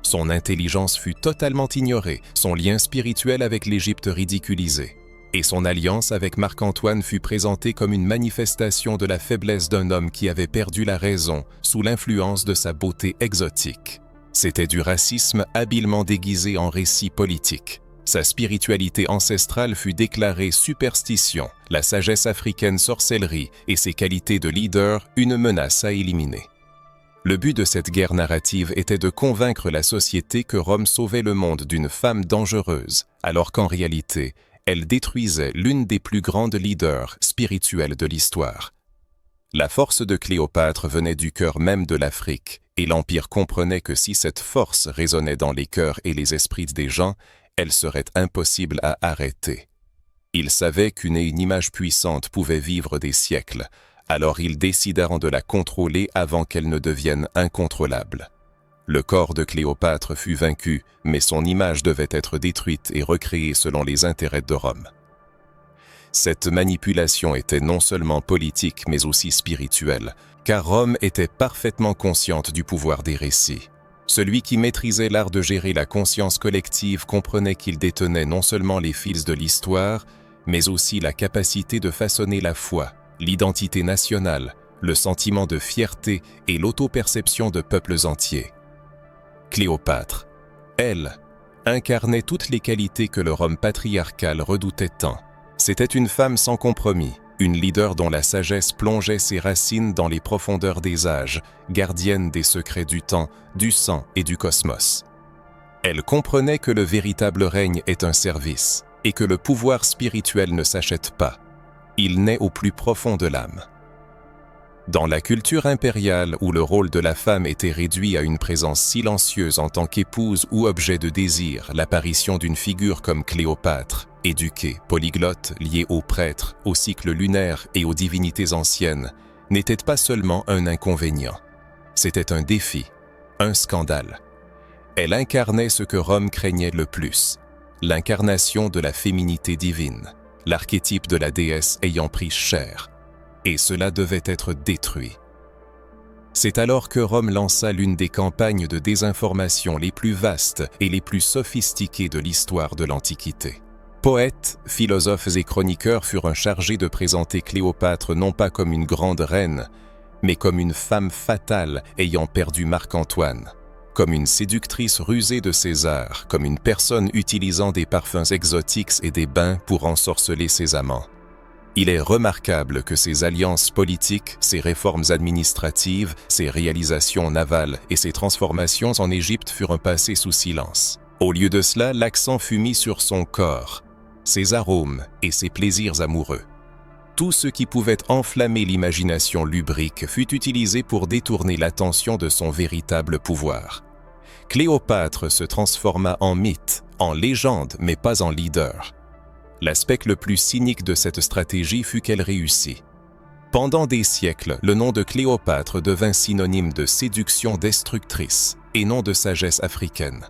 Son intelligence fut totalement ignorée, son lien spirituel avec l'Égypte ridiculisé. et son alliance avec Marc-Antoine fut présentée comme une manifestation de la faiblesse d'un homme qui avait perdu la raison sous l'influence de sa beauté exotique. C'était du racisme habilement déguisé en récit politique. Sa spiritualité ancestrale fut déclarée superstition, la sagesse africaine sorcellerie et ses qualités de leader une menace à éliminer. Le but de cette guerre narrative était de convaincre la société que Rome sauvait le monde d'une femme dangereuse, alors qu'en réalité, elle détruisait l'une des plus grandes leaders spirituelles de l'histoire. La force de Cléopâtre venait du cœur même de l'Afrique, et l'Empire comprenait que si cette force résonnait dans les cœurs et les esprits des gens, elle serait impossible à arrêter. Il savait qu'une image puissante pouvait vivre des siècles, alors ils décidèrent de la contrôler avant qu'elle ne devienne incontrôlable. Le corps de Cléopâtre fut vaincu, mais son image devait être détruite et recréée selon les intérêts de Rome. Cette manipulation était non seulement politique mais aussi spirituelle, car Rome était parfaitement consciente du pouvoir des récits. Celui qui maîtrisait l'art de gérer la conscience collective comprenait qu'il détenait non seulement les fils de l'histoire, mais aussi la capacité de façonner la foi, l'identité nationale, le sentiment de fierté et l'auto-perception de peuples entiers. Cléopâtre, elle, incarnait toutes les qualités que le Rome patriarcal redoutait tant. C'était une femme sans compromis, une leader dont la sagesse plongeait ses racines dans les profondeurs des âges, gardienne des secrets du temps, du sang et du cosmos. Elle comprenait que le véritable règne est un service et que le pouvoir spirituel ne s'achète pas. Il naît au plus profond de l'âme. Dans la culture impériale où le rôle de la femme était réduit à une présence silencieuse en tant qu'épouse ou objet de désir, l'apparition d'une figure comme Cléopâtre, éduquée, polyglotte, liée aux prêtres, au cycle lunaire et aux divinités anciennes, n'était pas seulement un inconvénient. C'était un défi, un scandale. Elle incarnait ce que Rome craignait le plus, l'incarnation de la féminité divine, l'archétype de la déesse ayant pris chair. Et cela devait être détruit. C'est alors que Rome lança l'une des campagnes de désinformation les plus vastes et les plus sophistiquées de l'histoire de l'Antiquité. Poètes, philosophes et chroniqueurs furent chargés de présenter Cléopâtre non pas comme une grande reine, mais comme une femme fatale ayant perdu Marc-Antoine, comme une séductrice rusée de César, comme une personne utilisant des parfums exotiques et des bains pour ensorceler ses amants. Il est remarquable que ses alliances politiques, ses réformes administratives, ses réalisations navales et ses transformations en Égypte furent passées sous silence. Au lieu de cela, l'accent fut mis sur son corps, ses arômes et ses plaisirs amoureux. Tout ce qui pouvait enflammer l'imagination lubrique fut utilisé pour détourner l'attention de son véritable pouvoir. Cléopâtre se transforma en mythe, en légende, mais pas en leader. L'aspect le plus cynique de cette stratégie fut qu'elle réussit. Pendant des siècles, le nom de Cléopâtre devint synonyme de séduction destructrice et non de sagesse africaine.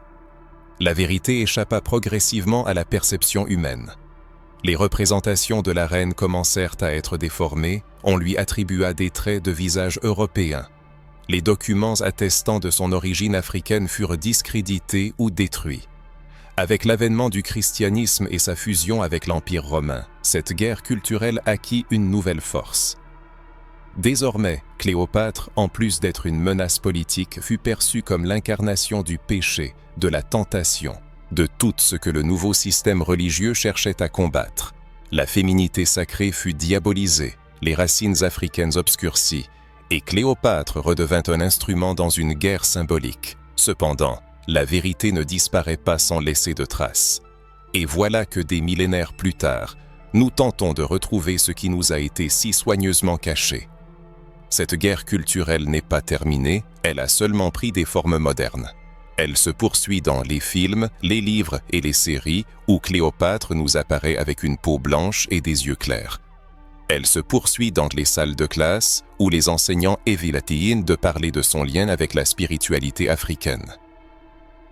La vérité échappa progressivement à la perception humaine. Les représentations de la reine commencèrent à être déformées, on lui attribua des traits de visage européens. Les documents attestant de son origine africaine furent discrédités ou détruits. Avec l'avènement du christianisme et sa fusion avec l'Empire romain, cette guerre culturelle acquit une nouvelle force. Désormais, Cléopâtre, en plus d'être une menace politique, fut perçue comme l'incarnation du péché, de la tentation, de tout ce que le nouveau système religieux cherchait à combattre. La féminité sacrée fut diabolisée, les racines africaines obscurcies, et Cléopâtre redevint un instrument dans une guerre symbolique. Cependant, la vérité ne disparaît pas sans laisser de traces. Et voilà que des millénaires plus tard, nous tentons de retrouver ce qui nous a été si soigneusement caché. Cette guerre culturelle n'est pas terminée, elle a seulement pris des formes modernes. Elle se poursuit dans les films, les livres et les séries où Cléopâtre nous apparaît avec une peau blanche et des yeux clairs. Elle se poursuit dans les salles de classe où les enseignants évitent de parler de son lien avec la spiritualité africaine.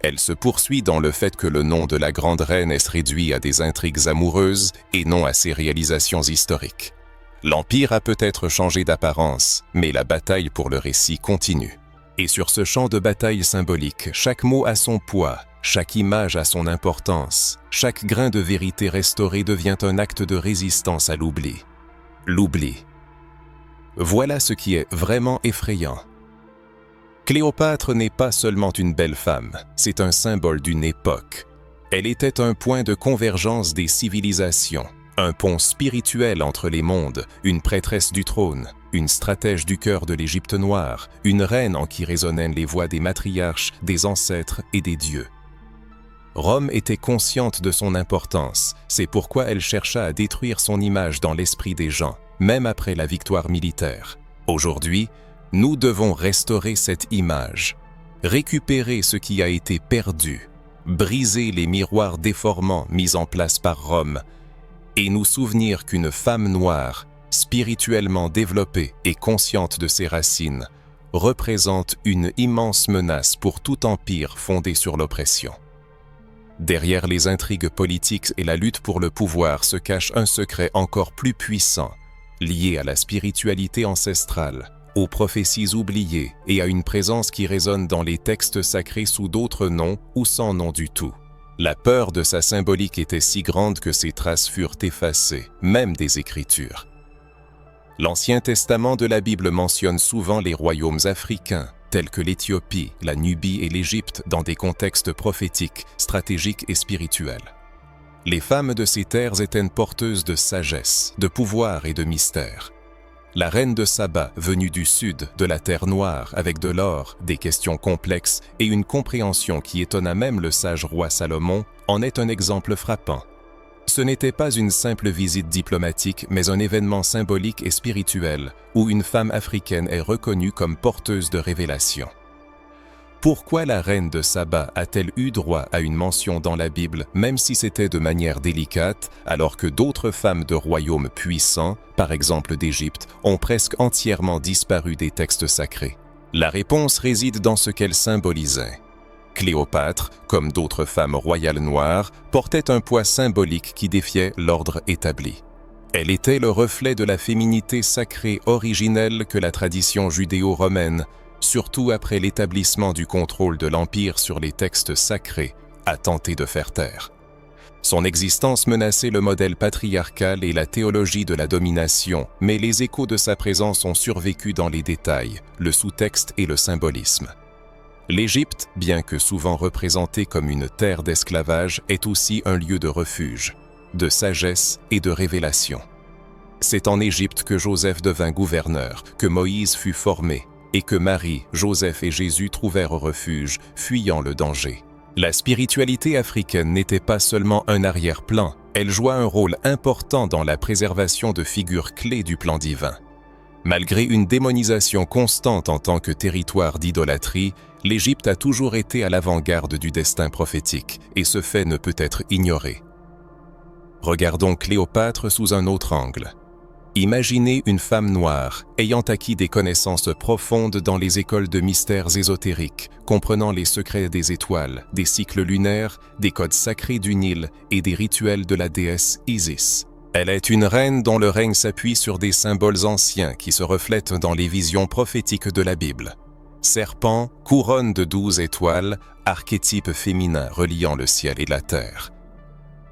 Elle se poursuit dans le fait que le nom de la grande reine est réduit à des intrigues amoureuses et non à ses réalisations historiques. L'Empire a peut-être changé d'apparence, mais la bataille pour le récit continue. Et sur ce champ de bataille symbolique, chaque mot a son poids, Chaque image a son importance, chaque grain de vérité restauré devient un acte de résistance à l'oubli. L'oubli. Voilà ce qui est vraiment effrayant. Cléopâtre n'est pas seulement une belle femme, c'est un symbole d'une époque. Elle était un point de convergence des civilisations, un pont spirituel entre les mondes, une prêtresse du trône, une stratège du cœur de l'Égypte noire, une reine en qui résonnaient les voix des matriarches, des ancêtres et des dieux. Rome était consciente de son importance, c'est pourquoi elle chercha à détruire son image dans l'esprit des gens, même après la victoire militaire. Aujourd'hui, nous devons restaurer cette image, récupérer ce qui a été perdu, briser les miroirs déformants mis en place par Rome, et nous souvenir qu'une femme noire, spirituellement développée et consciente de ses racines, représente une immense menace pour tout empire fondé sur l'oppression. Derrière les intrigues politiques et la lutte pour le pouvoir se cache un secret encore plus puissant, lié à la spiritualité ancestrale, aux prophéties oubliées et à une présence qui résonne dans les textes sacrés sous d'autres noms ou sans nom du tout. La peur de sa symbolique était si grande que ses traces furent effacées, même des Écritures. L'Ancien Testament de la Bible mentionne souvent les royaumes africains, tels que l'Éthiopie, la Nubie et l'Égypte dans des contextes prophétiques, stratégiques et spirituels. Les femmes de ces terres étaient porteuses de sagesse, de pouvoir et de mystère. La reine de Saba, venue du sud, de la terre noire, avec de l'or, des questions complexes et une compréhension qui étonna même le sage roi Salomon, en est un exemple frappant. Ce n'était pas une simple visite diplomatique, mais un événement symbolique et spirituel, où une femme africaine est reconnue comme porteuse de révélation. Pourquoi la reine de Saba a-t-elle eu droit à une mention dans la Bible, même si c'était de manière délicate, alors que d'autres femmes de royaumes puissants, par exemple d'Égypte, ont presque entièrement disparu des textes sacrés? La réponse réside dans ce qu'elle symbolisait. Cléopâtre, comme d'autres femmes royales noires, portait un poids symbolique qui défiait l'ordre établi. Elle était le reflet de la féminité sacrée originelle que la tradition judéo-romaine, surtout après l'établissement du contrôle de l'Empire sur les textes sacrés, a tenté de faire taire. Son existence menaçait le modèle patriarcal et la théologie de la domination, mais les échos de sa présence ont survécu dans les détails, le sous-texte et le symbolisme. L'Égypte, bien que souvent représentée comme une terre d'esclavage, est aussi un lieu de refuge, de sagesse et de révélation. C'est en Égypte que Joseph devint gouverneur, que Moïse fut formé, et que Marie, Joseph et Jésus trouvèrent refuge, fuyant le danger. La spiritualité africaine n'était pas seulement un arrière-plan, elle joua un rôle important dans la préservation de figures clés du plan divin. Malgré une démonisation constante en tant que territoire d'idolâtrie, l'Égypte a toujours été à l'avant-garde du destin prophétique, et ce fait ne peut être ignoré. Regardons Cléopâtre sous un autre angle. Imaginez une femme noire, ayant acquis des connaissances profondes dans les écoles de mystères ésotériques, comprenant les secrets des étoiles, des cycles lunaires, des codes sacrés du Nil et des rituels de la déesse Isis. Elle est une reine dont le règne s'appuie sur des symboles anciens qui se reflètent dans les visions prophétiques de la Bible. Serpent, couronne de 12 étoiles, archétype féminin reliant le ciel et la terre.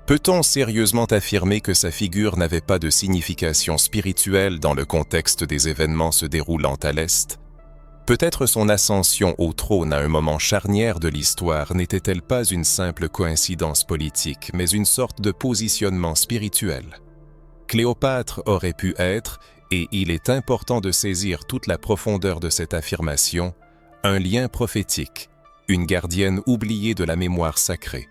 Peut-on sérieusement affirmer que sa figure n'avait pas de signification spirituelle dans le contexte des événements se déroulant à l'Est? Peut-être son ascension au trône à un moment charnière de l'histoire n'était-elle pas une simple coïncidence politique, mais une sorte de positionnement spirituel? Cléopâtre aurait pu être, et il est important de saisir toute la profondeur de cette affirmation, un lien prophétique, une gardienne oubliée de la mémoire sacrée.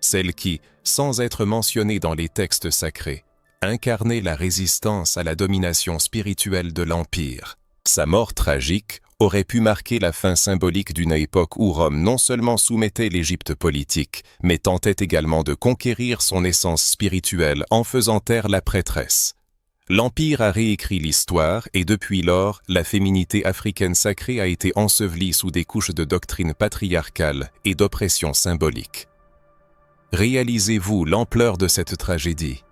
Celle qui, sans être mentionnée dans les textes sacrés, incarnait la résistance à la domination spirituelle de l'Empire. Sa mort tragique aurait pu marquer la fin symbolique d'une époque où Rome non seulement soumettait l'Égypte politique, mais tentait également de conquérir son essence spirituelle en faisant taire la prêtresse. L'Empire a réécrit l'histoire et depuis lors, la féminité africaine sacrée a été ensevelie sous des couches de doctrine patriarcale et d'oppression symbolique. Réalisez-vous l'ampleur de cette tragédie?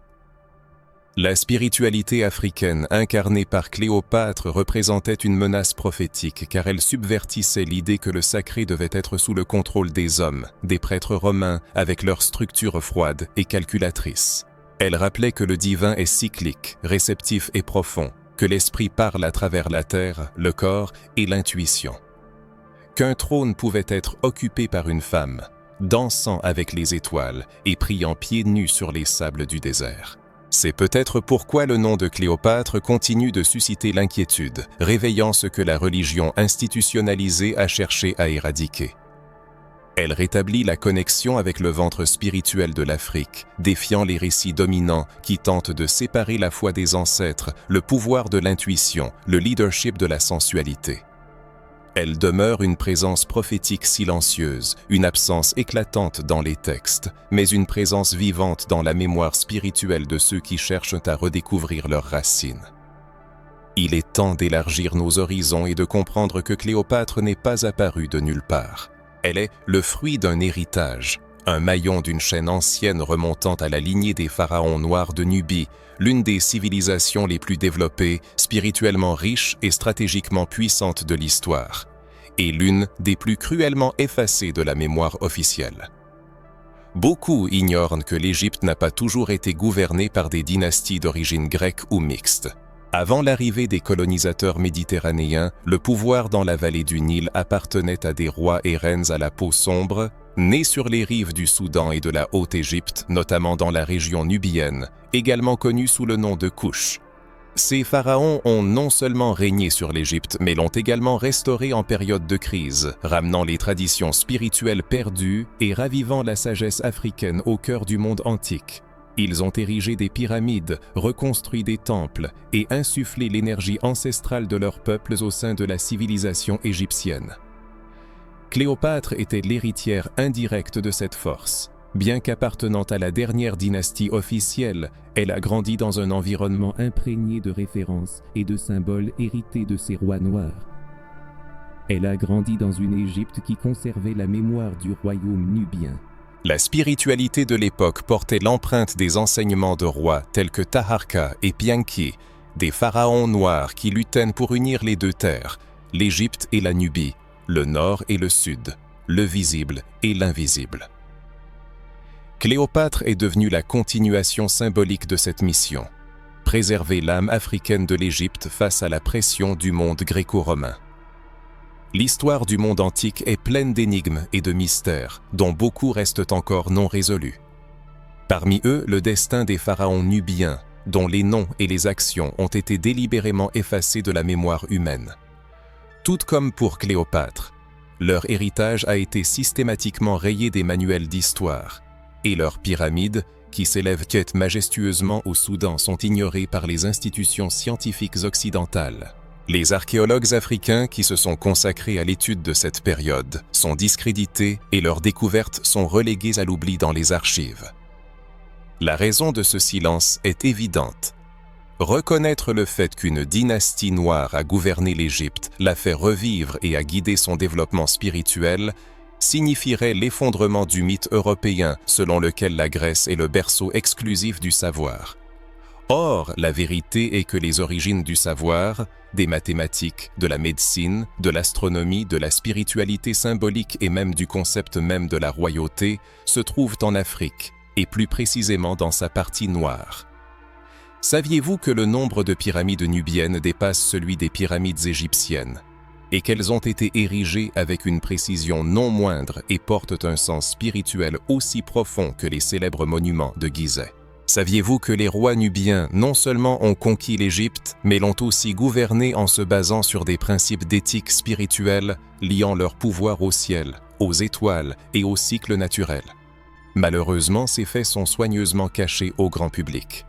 La spiritualité africaine incarnée par Cléopâtre représentait une menace prophétique car elle subvertissait l'idée que le sacré devait être sous le contrôle des hommes, des prêtres romains avec leur structure froide et calculatrice. Elle rappelait que le divin est cyclique, réceptif et profond, que l'esprit parle à travers la terre, le corps et l'intuition. Qu'un trône pouvait être occupé par une femme, dansant avec les étoiles et priant pieds nus sur les sables du désert. C'est peut-être pourquoi le nom de Cléopâtre continue de susciter l'inquiétude, réveillant ce que la religion institutionnalisée a cherché à éradiquer. Elle rétablit la connexion avec le ventre spirituel de l'Afrique, défiant les récits dominants qui tentent de séparer la foi des ancêtres, le pouvoir de l'intuition, le leadership de la sensualité. Elle demeure une présence prophétique silencieuse, une absence éclatante dans les textes, mais une présence vivante dans la mémoire spirituelle de ceux qui cherchent à redécouvrir leurs racines. Il est temps d'élargir nos horizons et de comprendre que Cléopâtre n'est pas apparue de nulle part. Elle est le fruit d'un héritage, un maillon d'une chaîne ancienne remontant à la lignée des pharaons noirs de Nubie, l'une des civilisations les plus développées, spirituellement riches et stratégiquement puissantes de l'histoire, et l'une des plus cruellement effacées de la mémoire officielle. Beaucoup ignorent que l'Égypte n'a pas toujours été gouvernée par des dynasties d'origine grecque ou mixte. Avant l'arrivée des colonisateurs méditerranéens, le pouvoir dans la vallée du Nil appartenait à des rois et reines à la peau sombre, nés sur les rives du Soudan et de la Haute-Égypte, notamment dans la région nubienne, également connue sous le nom de Kouch. Ces pharaons ont non seulement régné sur l'Égypte, mais l'ont également restaurée en période de crise, ramenant les traditions spirituelles perdues et ravivant la sagesse africaine au cœur du monde antique. Ils ont érigé des pyramides, reconstruit des temples et insufflé l'énergie ancestrale de leurs peuples au sein de la civilisation égyptienne. Cléopâtre était l'héritière indirecte de cette force. Bien qu'appartenant à la dernière dynastie officielle, elle a grandi dans un environnement imprégné de références et de symboles hérités de ses rois noirs. Elle a grandi dans une Égypte qui conservait la mémoire du royaume nubien. La spiritualité de l'époque portait l'empreinte des enseignements de rois tels que Taharka et Pianki, des pharaons noirs qui luttaient pour unir les deux terres, l'Égypte et la Nubie, le nord et le sud, le visible et l'invisible. Cléopâtre est devenue la continuation symbolique de cette mission, préserver l'âme africaine de l'Égypte face à la pression du monde gréco-romain. L'histoire du monde antique est pleine d'énigmes et de mystères, dont beaucoup restent encore non résolus. Parmi eux, le destin des pharaons nubiens, dont les noms et les actions ont été délibérément effacés de la mémoire humaine. Tout comme pour Cléopâtre, leur héritage a été systématiquement rayé des manuels d'histoire, et leurs pyramides, qui s'élèvent majestueusement au Soudan, sont ignorées par les institutions scientifiques occidentales. Les archéologues africains qui se sont consacrés à l'étude de cette période sont discrédités et leurs découvertes sont reléguées à l'oubli dans les archives. La raison de ce silence est évidente. Reconnaître le fait qu'une dynastie noire a gouverné l'Égypte, l'a fait revivre et a guidé son développement spirituel, signifierait l'effondrement du mythe européen selon lequel la Grèce est le berceau exclusif du savoir. Or, la vérité est que les origines du savoir, des mathématiques, de la médecine, de l'astronomie, de la spiritualité symbolique et même du concept même de la royauté, se trouvent en Afrique, et plus précisément dans sa partie noire. Saviez-vous que le nombre de pyramides nubiennes dépasse celui des pyramides égyptiennes, et qu'elles ont été érigées avec une précision non moindre et portent un sens spirituel aussi profond que les célèbres monuments de Gizeh? Saviez-vous que les rois nubiens non seulement ont conquis l'Égypte, mais l'ont aussi gouvernée en se basant sur des principes d'éthique spirituelle liant leur pouvoir au ciel, aux étoiles et au cycle naturel? Malheureusement, ces faits sont soigneusement cachés au grand public.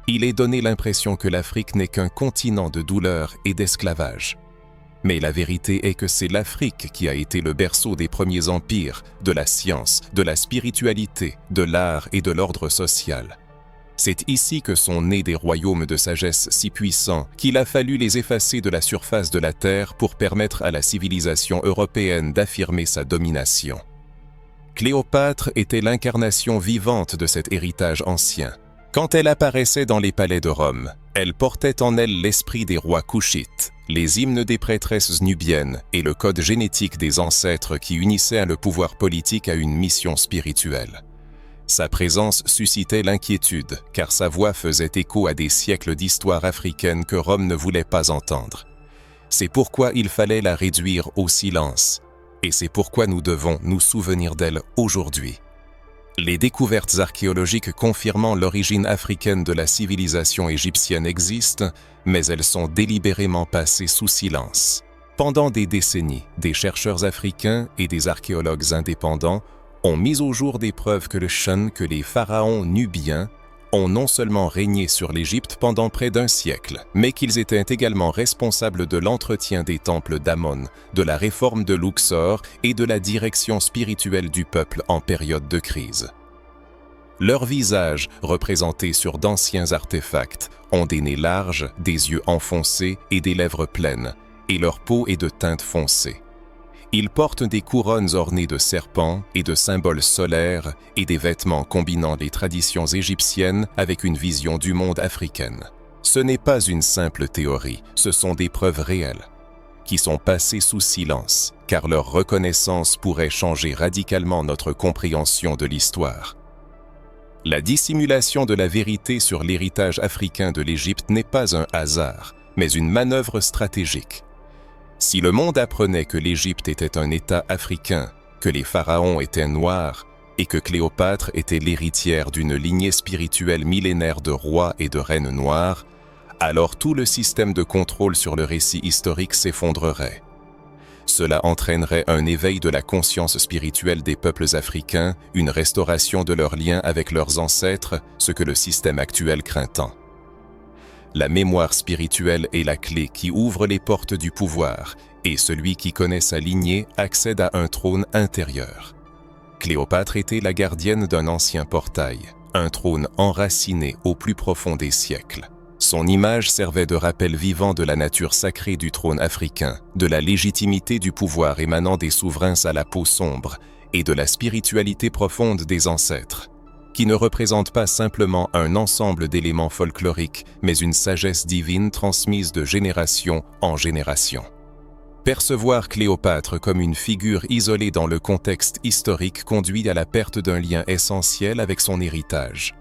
Il est donné l'impression que l'Afrique n'est qu'un continent de douleur et d'esclavage. Mais la vérité est que c'est l'Afrique qui a été le berceau des premiers empires, de la science, de la spiritualité, de l'art et de l'ordre social. C'est ici que sont nés des royaumes de sagesse si puissants qu'il a fallu les effacer de la surface de la terre pour permettre à la civilisation européenne d'affirmer sa domination. Cléopâtre était l'incarnation vivante de cet héritage ancien. Quand elle apparaissait dans les palais de Rome, elle portait en elle l'esprit des rois couchites, les hymnes des prêtresses nubiennes et le code génétique des ancêtres qui unissaient le pouvoir politique à une mission spirituelle. Sa présence suscitait l'inquiétude, car sa voix faisait écho à des siècles d'histoire africaine que Rome ne voulait pas entendre. C'est pourquoi il fallait la réduire au silence, et c'est pourquoi nous devons nous souvenir d'elle aujourd'hui. Les découvertes archéologiques confirmant l'origine africaine de la civilisation égyptienne existent, mais elles sont délibérément passées sous silence. Pendant des décennies, des chercheurs africains et des archéologues indépendants ont mis au jour des preuves que les pharaons nubiens ont non seulement régné sur l'Égypte pendant près d'un siècle, mais qu'ils étaient également responsables de l'entretien des temples d'Amon, de la réforme de Luxor et de la direction spirituelle du peuple en période de crise. Leurs visages, représentés sur d'anciens artefacts, ont des nez larges, des yeux enfoncés et des lèvres pleines, et leur peau est de teinte foncée. Ils portent des couronnes ornées de serpents et de symboles solaires et des vêtements combinant les traditions égyptiennes avec une vision du monde africaine. Ce n'est pas une simple théorie, ce sont des preuves réelles, qui sont passées sous silence, car leur reconnaissance pourrait changer radicalement notre compréhension de l'histoire. La dissimulation de la vérité sur l'héritage africain de l'Égypte n'est pas un hasard, mais une manœuvre stratégique. Si le monde apprenait que l'Égypte était un État africain, que les pharaons étaient noirs et que Cléopâtre était l'héritière d'une lignée spirituelle millénaire de rois et de reines noirs, alors tout le système de contrôle sur le récit historique s'effondrerait. Cela entraînerait un éveil de la conscience spirituelle des peuples africains, une restauration de leurs liens avec leurs ancêtres, ce que le système actuel craint tant. La mémoire spirituelle est la clé qui ouvre les portes du pouvoir, et celui qui connaît sa lignée accède à un trône intérieur. Cléopâtre était la gardienne d'un ancien portail, un trône enraciné au plus profond des siècles. Son image servait de rappel vivant de la nature sacrée du trône africain, de la légitimité du pouvoir émanant des souverains à la peau sombre et de la spiritualité profonde des ancêtres, qui ne représente pas simplement un ensemble d'éléments folkloriques, mais une sagesse divine transmise de génération en génération. Percevoir Cléopâtre comme une figure isolée dans le contexte historique conduit à la perte d'un lien essentiel avec son héritage.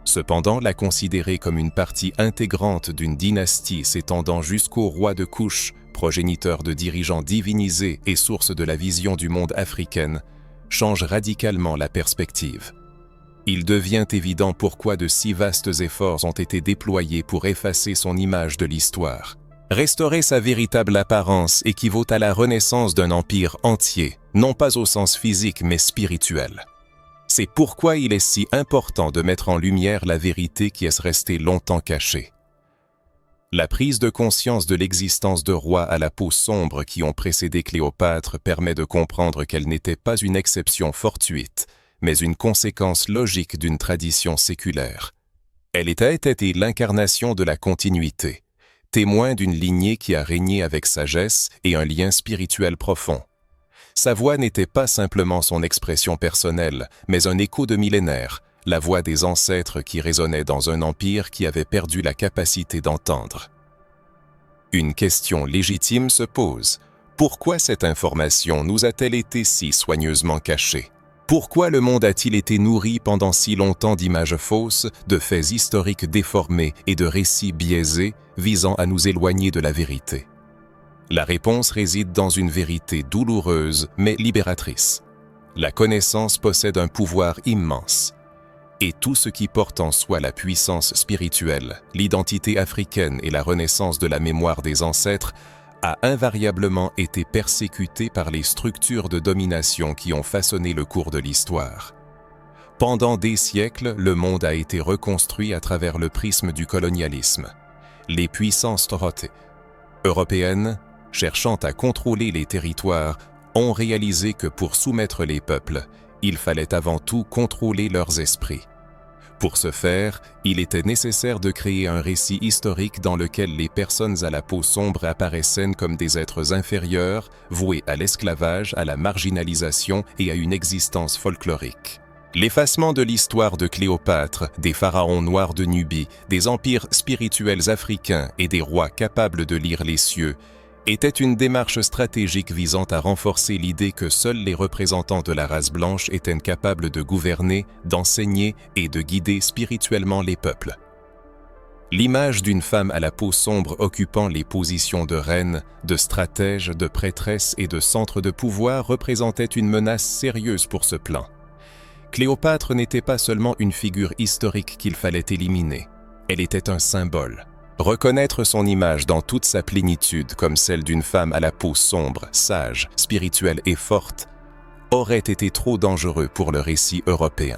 Cependant, la considérer comme une partie intégrante d'une dynastie s'étendant jusqu'au roi de Kush, progéniteur de dirigeants divinisés et source de la vision du monde africaine, change radicalement la perspective. Il devient évident pourquoi de si vastes efforts ont été déployés pour effacer son image de l'histoire. Restaurer sa véritable apparence équivaut à la renaissance d'un empire entier, non pas au sens physique mais spirituel. C'est pourquoi il est si important de mettre en lumière la vérité qui est restée longtemps cachée. La prise de conscience de l'existence de rois à la peau sombre qui ont précédé Cléopâtre permet de comprendre qu'elle n'était pas une exception fortuite, mais une conséquence logique d'une tradition séculaire. Elle était l'incarnation de la continuité, témoin d'une lignée qui a régné avec sagesse et un lien spirituel profond. Sa voix n'était pas simplement son expression personnelle, mais un écho de millénaires, la voix des ancêtres qui résonnait dans un empire qui avait perdu la capacité d'entendre. Une question légitime se pose. Pourquoi cette information nous a-t-elle été si soigneusement cachée? Pourquoi le monde a-t-il été nourri pendant si longtemps d'images fausses, de faits historiques déformés et de récits biaisés visant à nous éloigner de la vérité? La réponse réside dans une vérité douloureuse mais libératrice. La connaissance possède un pouvoir immense. Et tout ce qui porte en soi la puissance spirituelle, l'identité africaine et la renaissance de la mémoire des ancêtres a invariablement été persécuté par les structures de domination qui ont façonné le cours de l'histoire. Pendant des siècles, le monde a été reconstruit à travers le prisme du colonialisme. Les puissances européennes, cherchant à contrôler les territoires, ont réalisé que pour soumettre les peuples, il fallait avant tout contrôler leurs esprits. Pour ce faire, il était nécessaire de créer un récit historique dans lequel les personnes à la peau sombre apparaissaient comme des êtres inférieurs, voués à l'esclavage, à la marginalisation et à une existence folklorique. L'effacement de l'histoire de Cléopâtre, des pharaons noirs de Nubie, des empires spirituels africains et des rois capables de lire les cieux était une démarche stratégique visant à renforcer l'idée que seuls les représentants de la race blanche étaient capables de gouverner, d'enseigner et de guider spirituellement les peuples. L'image d'une femme à la peau sombre occupant les positions de reine, de stratège, de prêtresse et de centre de pouvoir représentait une menace sérieuse pour ce plan. Cléopâtre n'était pas seulement une figure historique qu'il fallait éliminer, elle était un symbole. Reconnaître son image dans toute sa plénitude comme celle d'une femme à la peau sombre, sage, spirituelle et forte aurait été trop dangereux pour le récit européen.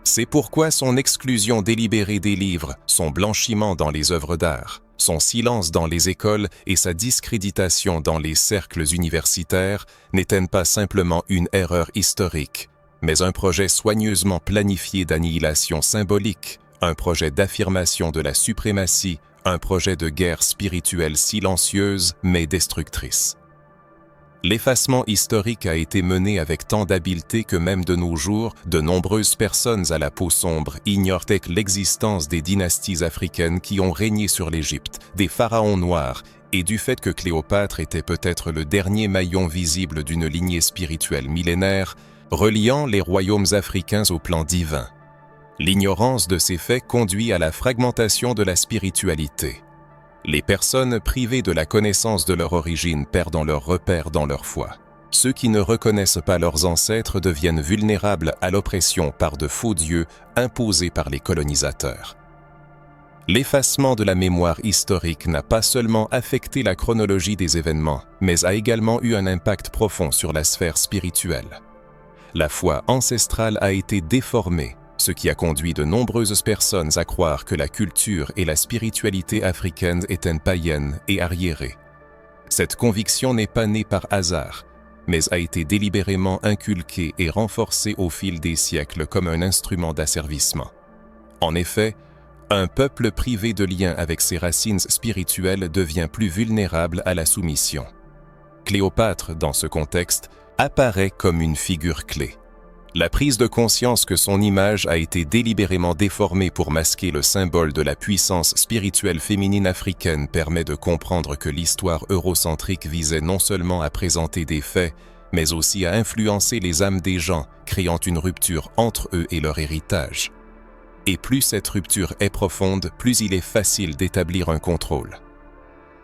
C'est pourquoi son exclusion délibérée des livres, son blanchiment dans les œuvres d'art, son silence dans les écoles et sa discréditation dans les cercles universitaires n'étaient pas simplement une erreur historique, mais un projet soigneusement planifié d'annihilation symbolique, un projet d'affirmation de la suprématie, un projet de guerre spirituelle silencieuse mais destructrice. L'effacement historique a été mené avec tant d'habileté que même de nos jours, de nombreuses personnes à la peau sombre ignorent l'existence des dynasties africaines qui ont régné sur l'Égypte, des pharaons noirs, et du fait que Cléopâtre était peut-être le dernier maillon visible d'une lignée spirituelle millénaire, reliant les royaumes africains au plan divin. L'ignorance de ces faits conduit à la fragmentation de la spiritualité. Les personnes privées de la connaissance de leur origine perdent leurs repères dans leur foi. Ceux qui ne reconnaissent pas leurs ancêtres deviennent vulnérables à l'oppression par de faux dieux imposés par les colonisateurs. L'effacement de la mémoire historique n'a pas seulement affecté la chronologie des événements, mais a également eu un impact profond sur la sphère spirituelle. La foi ancestrale a été déformée, ce qui a conduit de nombreuses personnes à croire que la culture et la spiritualité africaine étaient païennes et arriérées. Cette conviction n'est pas née par hasard, mais a été délibérément inculquée et renforcée au fil des siècles comme un instrument d'asservissement. En effet, un peuple privé de lien avec ses racines spirituelles devient plus vulnérable à la soumission. Cléopâtre, dans ce contexte, apparaît comme une figure clé. La prise de conscience que son image a été délibérément déformée pour masquer le symbole de la puissance spirituelle féminine africaine permet de comprendre que l'histoire eurocentrique visait non seulement à présenter des faits, mais aussi à influencer les âmes des gens, créant une rupture entre eux et leur héritage. Et plus cette rupture est profonde, plus il est facile d'établir un contrôle.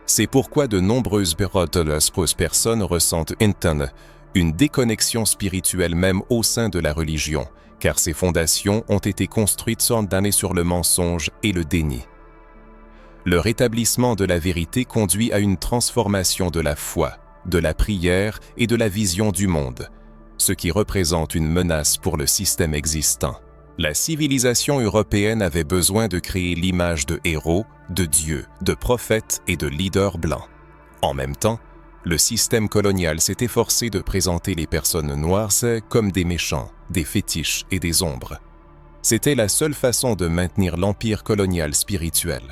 C'est pourquoi de nombreuses personnes ressentent une déconnexion spirituelle même au sein de la religion, car ces fondations ont été construites sondées sur le mensonge et le déni. Le rétablissement de la vérité conduit à une transformation de la foi, de la prière et de la vision du monde, ce qui représente une menace pour le système existant. La civilisation européenne avait besoin de créer l'image de héros, de dieux, de prophètes et de leaders blancs. En même temps, le système colonial s'est efforcé de présenter les personnes noires comme des méchants, des fétiches et des ombres. C'était la seule façon de maintenir l'empire colonial spirituel.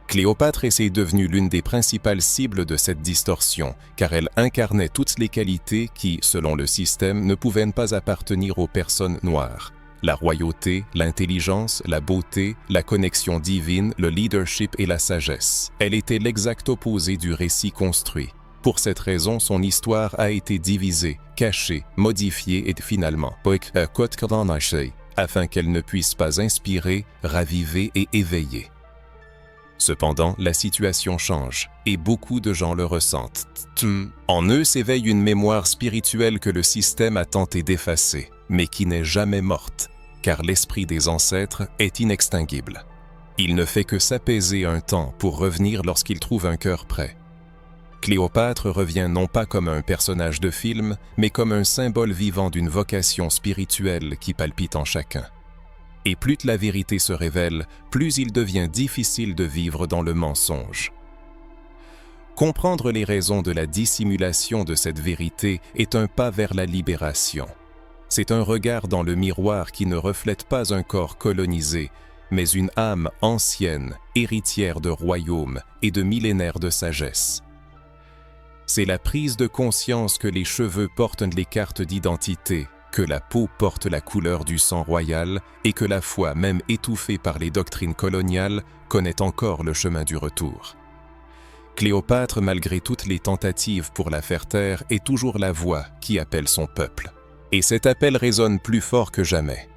Cléopâtre est devenue l'une des principales cibles de cette distorsion, car elle incarnait toutes les qualités qui, selon le système, ne pouvaient pas appartenir aux personnes noires. La royauté, l'intelligence, la beauté, la connexion divine, le leadership et la sagesse. Elle était l'exact opposé du récit construit. Pour cette raison, son histoire a été divisée, cachée, modifiée et finalement afin qu'elle ne puisse pas inspirer, raviver et éveiller. Cependant, la situation change, et beaucoup de gens le ressentent. En eux s'éveille une mémoire spirituelle que le système a tenté d'effacer, mais qui n'est jamais morte, car l'esprit des ancêtres est inextinguible. Il ne fait que s'apaiser un temps pour revenir lorsqu'il trouve un cœur prêt. Cléopâtre revient non pas comme un personnage de film, mais comme un symbole vivant d'une vocation spirituelle qui palpite en chacun. Et plus la vérité se révèle, plus il devient difficile de vivre dans le mensonge. Comprendre les raisons de la dissimulation de cette vérité est un pas vers la libération. C'est un regard dans le miroir qui ne reflète pas un corps colonisé, mais une âme ancienne, héritière de royaumes et de millénaires de sagesse. C'est la prise de conscience que les cheveux portent les cartes d'identité, que la peau porte la couleur du sang royal et que la foi, même étouffée par les doctrines coloniales, connaît encore le chemin du retour. Cléopâtre, malgré toutes les tentatives pour la faire taire, est toujours la voix qui appelle son peuple. Et cet appel résonne plus fort que jamais.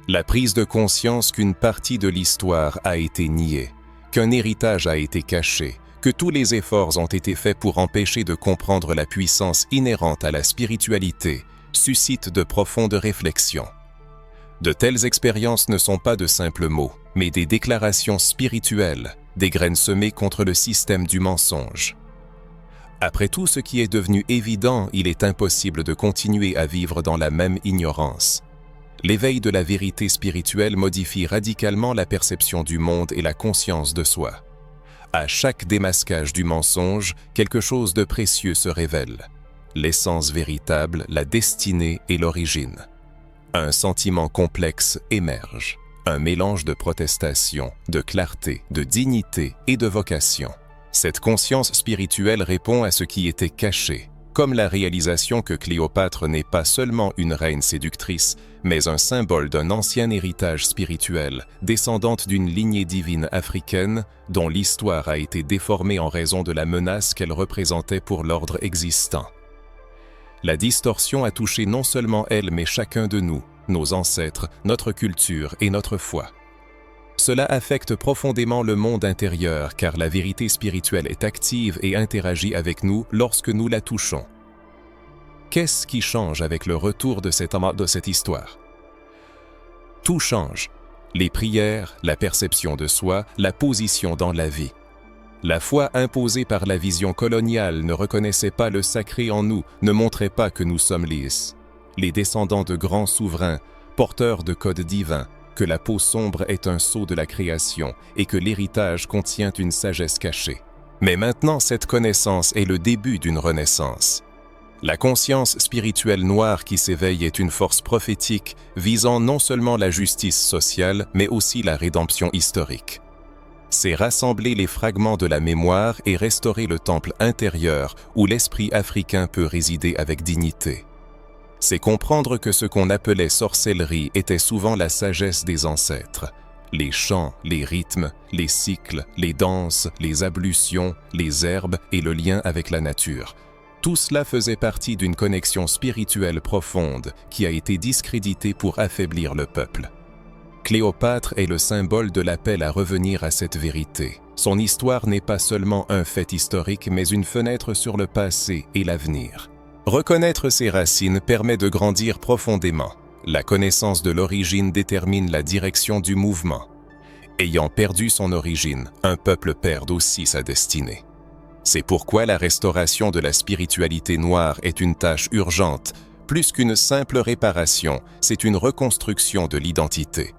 La prise de conscience qu'une partie de l'histoire a été niée, qu'un héritage a été caché, que tous les efforts ont été faits pour empêcher de comprendre la puissance inhérente à la spiritualité, suscite de profondes réflexions. De telles expériences ne sont pas de simples mots, mais des déclarations spirituelles, des graines semées contre le système du mensonge. Après tout ce qui est devenu évident, il est impossible de continuer à vivre dans la même ignorance. L'éveil de la vérité spirituelle modifie radicalement la perception du monde et la conscience de soi. À chaque démasquage du mensonge, quelque chose de précieux se révèle. L'essence véritable, la destinée et l'origine. Un sentiment complexe émerge, un mélange de protestation, de clarté, de dignité et de vocation. Cette conscience spirituelle répond à ce qui était caché, comme la réalisation que Cléopâtre n'est pas seulement une reine séductrice, mais un symbole d'un ancien héritage spirituel, descendante d'une lignée divine africaine, dont l'histoire a été déformée en raison de la menace qu'elle représentait pour l'ordre existant. La distorsion a touché non seulement elle, mais chacun de nous, nos ancêtres, notre culture et notre foi. Cela affecte profondément le monde intérieur, car la vérité spirituelle est active et interagit avec nous lorsque nous la touchons. Qu'est-ce qui change avec le retour de cette histoire? Tout change. Les prières, la perception de soi, la position dans la vie. La foi imposée par la vision coloniale ne reconnaissait pas le sacré en nous, ne montrait pas que nous sommes les descendants de grands souverains, porteurs de codes divins, que la peau sombre est un sceau de la création et que l'héritage contient une sagesse cachée. Mais maintenant, cette connaissance est le début d'une renaissance. La conscience spirituelle noire qui s'éveille est une force prophétique visant non seulement la justice sociale, mais aussi la rédemption historique. C'est rassembler les fragments de la mémoire et restaurer le temple intérieur où l'esprit africain peut résider avec dignité. C'est comprendre que ce qu'on appelait sorcellerie était souvent la sagesse des ancêtres. Les chants, les rythmes, les cycles, les danses, les ablutions, les herbes et le lien avec la nature. Tout cela faisait partie d'une connexion spirituelle profonde qui a été discréditée pour affaiblir le peuple. Cléopâtre est le symbole de l'appel à revenir à cette vérité. Son histoire n'est pas seulement un fait historique, mais une fenêtre sur le passé et l'avenir. Reconnaître ses racines permet de grandir profondément. La connaissance de l'origine détermine la direction du mouvement. Ayant perdu son origine, un peuple perd aussi sa destinée. C'est pourquoi la restauration de la spiritualité noire est une tâche urgente. Plus qu'une simple réparation, c'est une reconstruction de l'identité.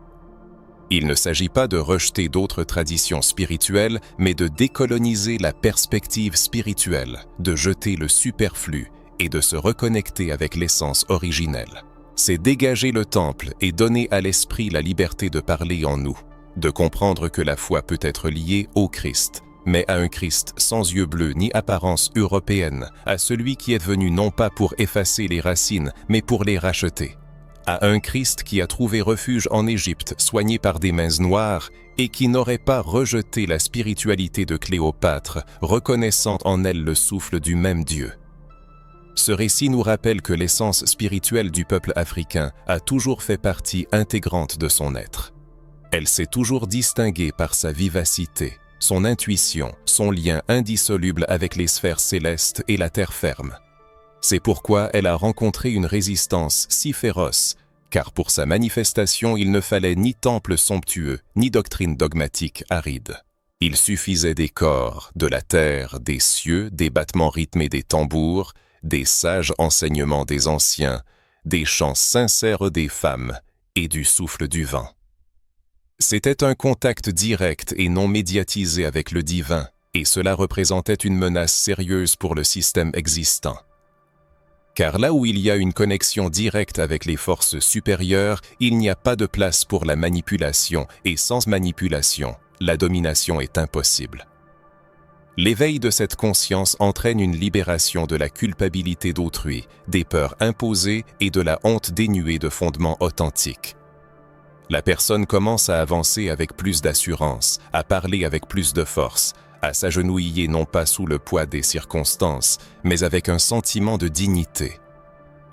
Il ne s'agit pas de rejeter d'autres traditions spirituelles, mais de décoloniser la perspective spirituelle, de jeter le superflu et de se reconnecter avec l'essence originelle. C'est dégager le temple et donner à l'esprit la liberté de parler en nous, de comprendre que la foi peut être liée au Christ, mais à un Christ sans yeux bleus ni apparence européenne, à celui qui est venu non pas pour effacer les racines, mais pour les racheter. À un Christ qui a trouvé refuge en Égypte, soigné par des mains noires, et qui n'aurait pas rejeté la spiritualité de Cléopâtre, reconnaissant en elle le souffle du même Dieu. Ce récit nous rappelle que l'essence spirituelle du peuple africain a toujours fait partie intégrante de son être. Elle s'est toujours distinguée par sa vivacité, son intuition, son lien indissoluble avec les sphères célestes et la terre ferme. C'est pourquoi elle a rencontré une résistance si féroce, car pour sa manifestation, il ne fallait ni temple somptueux, ni doctrine dogmatique aride. Il suffisait des corps, de la terre, des cieux, des battements rythmés des tambours, des sages enseignements des anciens, des chants sincères des femmes et du souffle du vent. C'était un contact direct et non médiatisé avec le divin, et cela représentait une menace sérieuse pour le système existant. Car là où il y a une connexion directe avec les forces supérieures, il n'y a pas de place pour la manipulation, et sans manipulation, la domination est impossible. L'éveil de cette conscience entraîne une libération de la culpabilité d'autrui, des peurs imposées et de la honte dénuée de fondements authentiques. La personne commence à avancer avec plus d'assurance, à parler avec plus de force, à s'agenouiller non pas sous le poids des circonstances, mais avec un sentiment de dignité.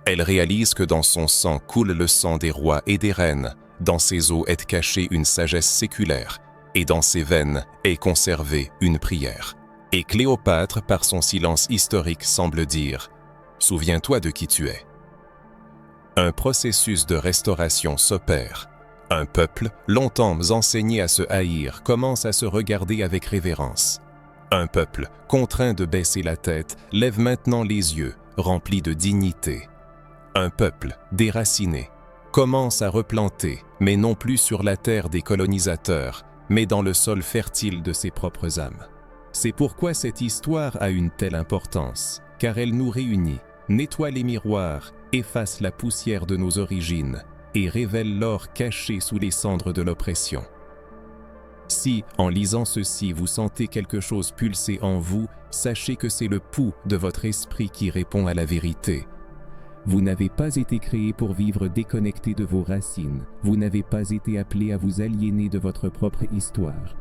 Elle réalise que dans son sang coule le sang des rois et des reines, dans ses os est cachée une sagesse séculaire, et dans ses veines est conservée une prière. Et Cléopâtre, par son silence historique, semble dire « Souviens-toi de qui tu es ». Un processus de restauration s'opère. Un peuple, longtemps enseigné à se haïr, commence à se regarder avec révérence. Un peuple, contraint de baisser la tête, lève maintenant les yeux, rempli de dignité. Un peuple, déraciné, commence à replanter, mais non plus sur la terre des colonisateurs, mais dans le sol fertile de ses propres âmes. C'est pourquoi cette histoire a une telle importance, car elle nous réunit, nettoie les miroirs, efface la poussière de nos origines et révèle l'or caché sous les cendres de l'oppression. Si, en lisant ceci, vous sentez quelque chose pulser en vous, sachez que c'est le pouls de votre esprit qui répond à la vérité. Vous n'avez pas été créé pour vivre déconnecté de vos racines. Vous n'avez pas été appelé à vous aliéner de votre propre histoire.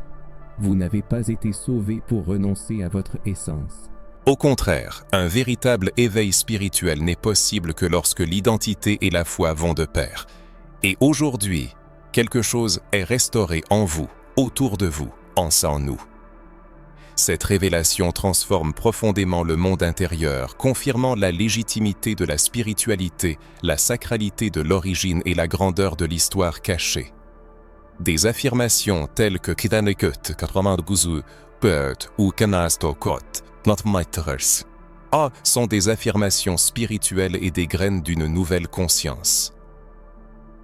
Vous n'avez pas été sauvé pour renoncer à votre essence. Au contraire, un véritable éveil spirituel n'est possible que lorsque l'identité et la foi vont de pair. Et aujourd'hui, quelque chose est restauré en vous, autour de vous, en nous. Cette révélation transforme profondément le monde intérieur, confirmant la légitimité de la spiritualité, la sacralité de l'origine et la grandeur de l'histoire cachée. Des affirmations telles que Kidanekut, Katramandguzu, Pert ou Kanastokot, Notmaiters, sont des affirmations spirituelles et des graines d'une nouvelle conscience.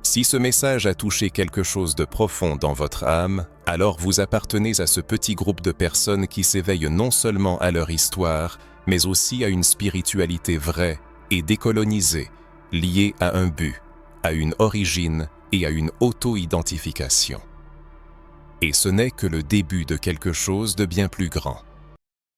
Si ce message a touché quelque chose de profond dans votre âme, alors vous appartenez à ce petit groupe de personnes qui s'éveillent non seulement à leur histoire, mais aussi à une spiritualité vraie et décolonisée, liée à un but, à une origine et à une auto-identification. Et ce n'est que le début de quelque chose de bien plus grand.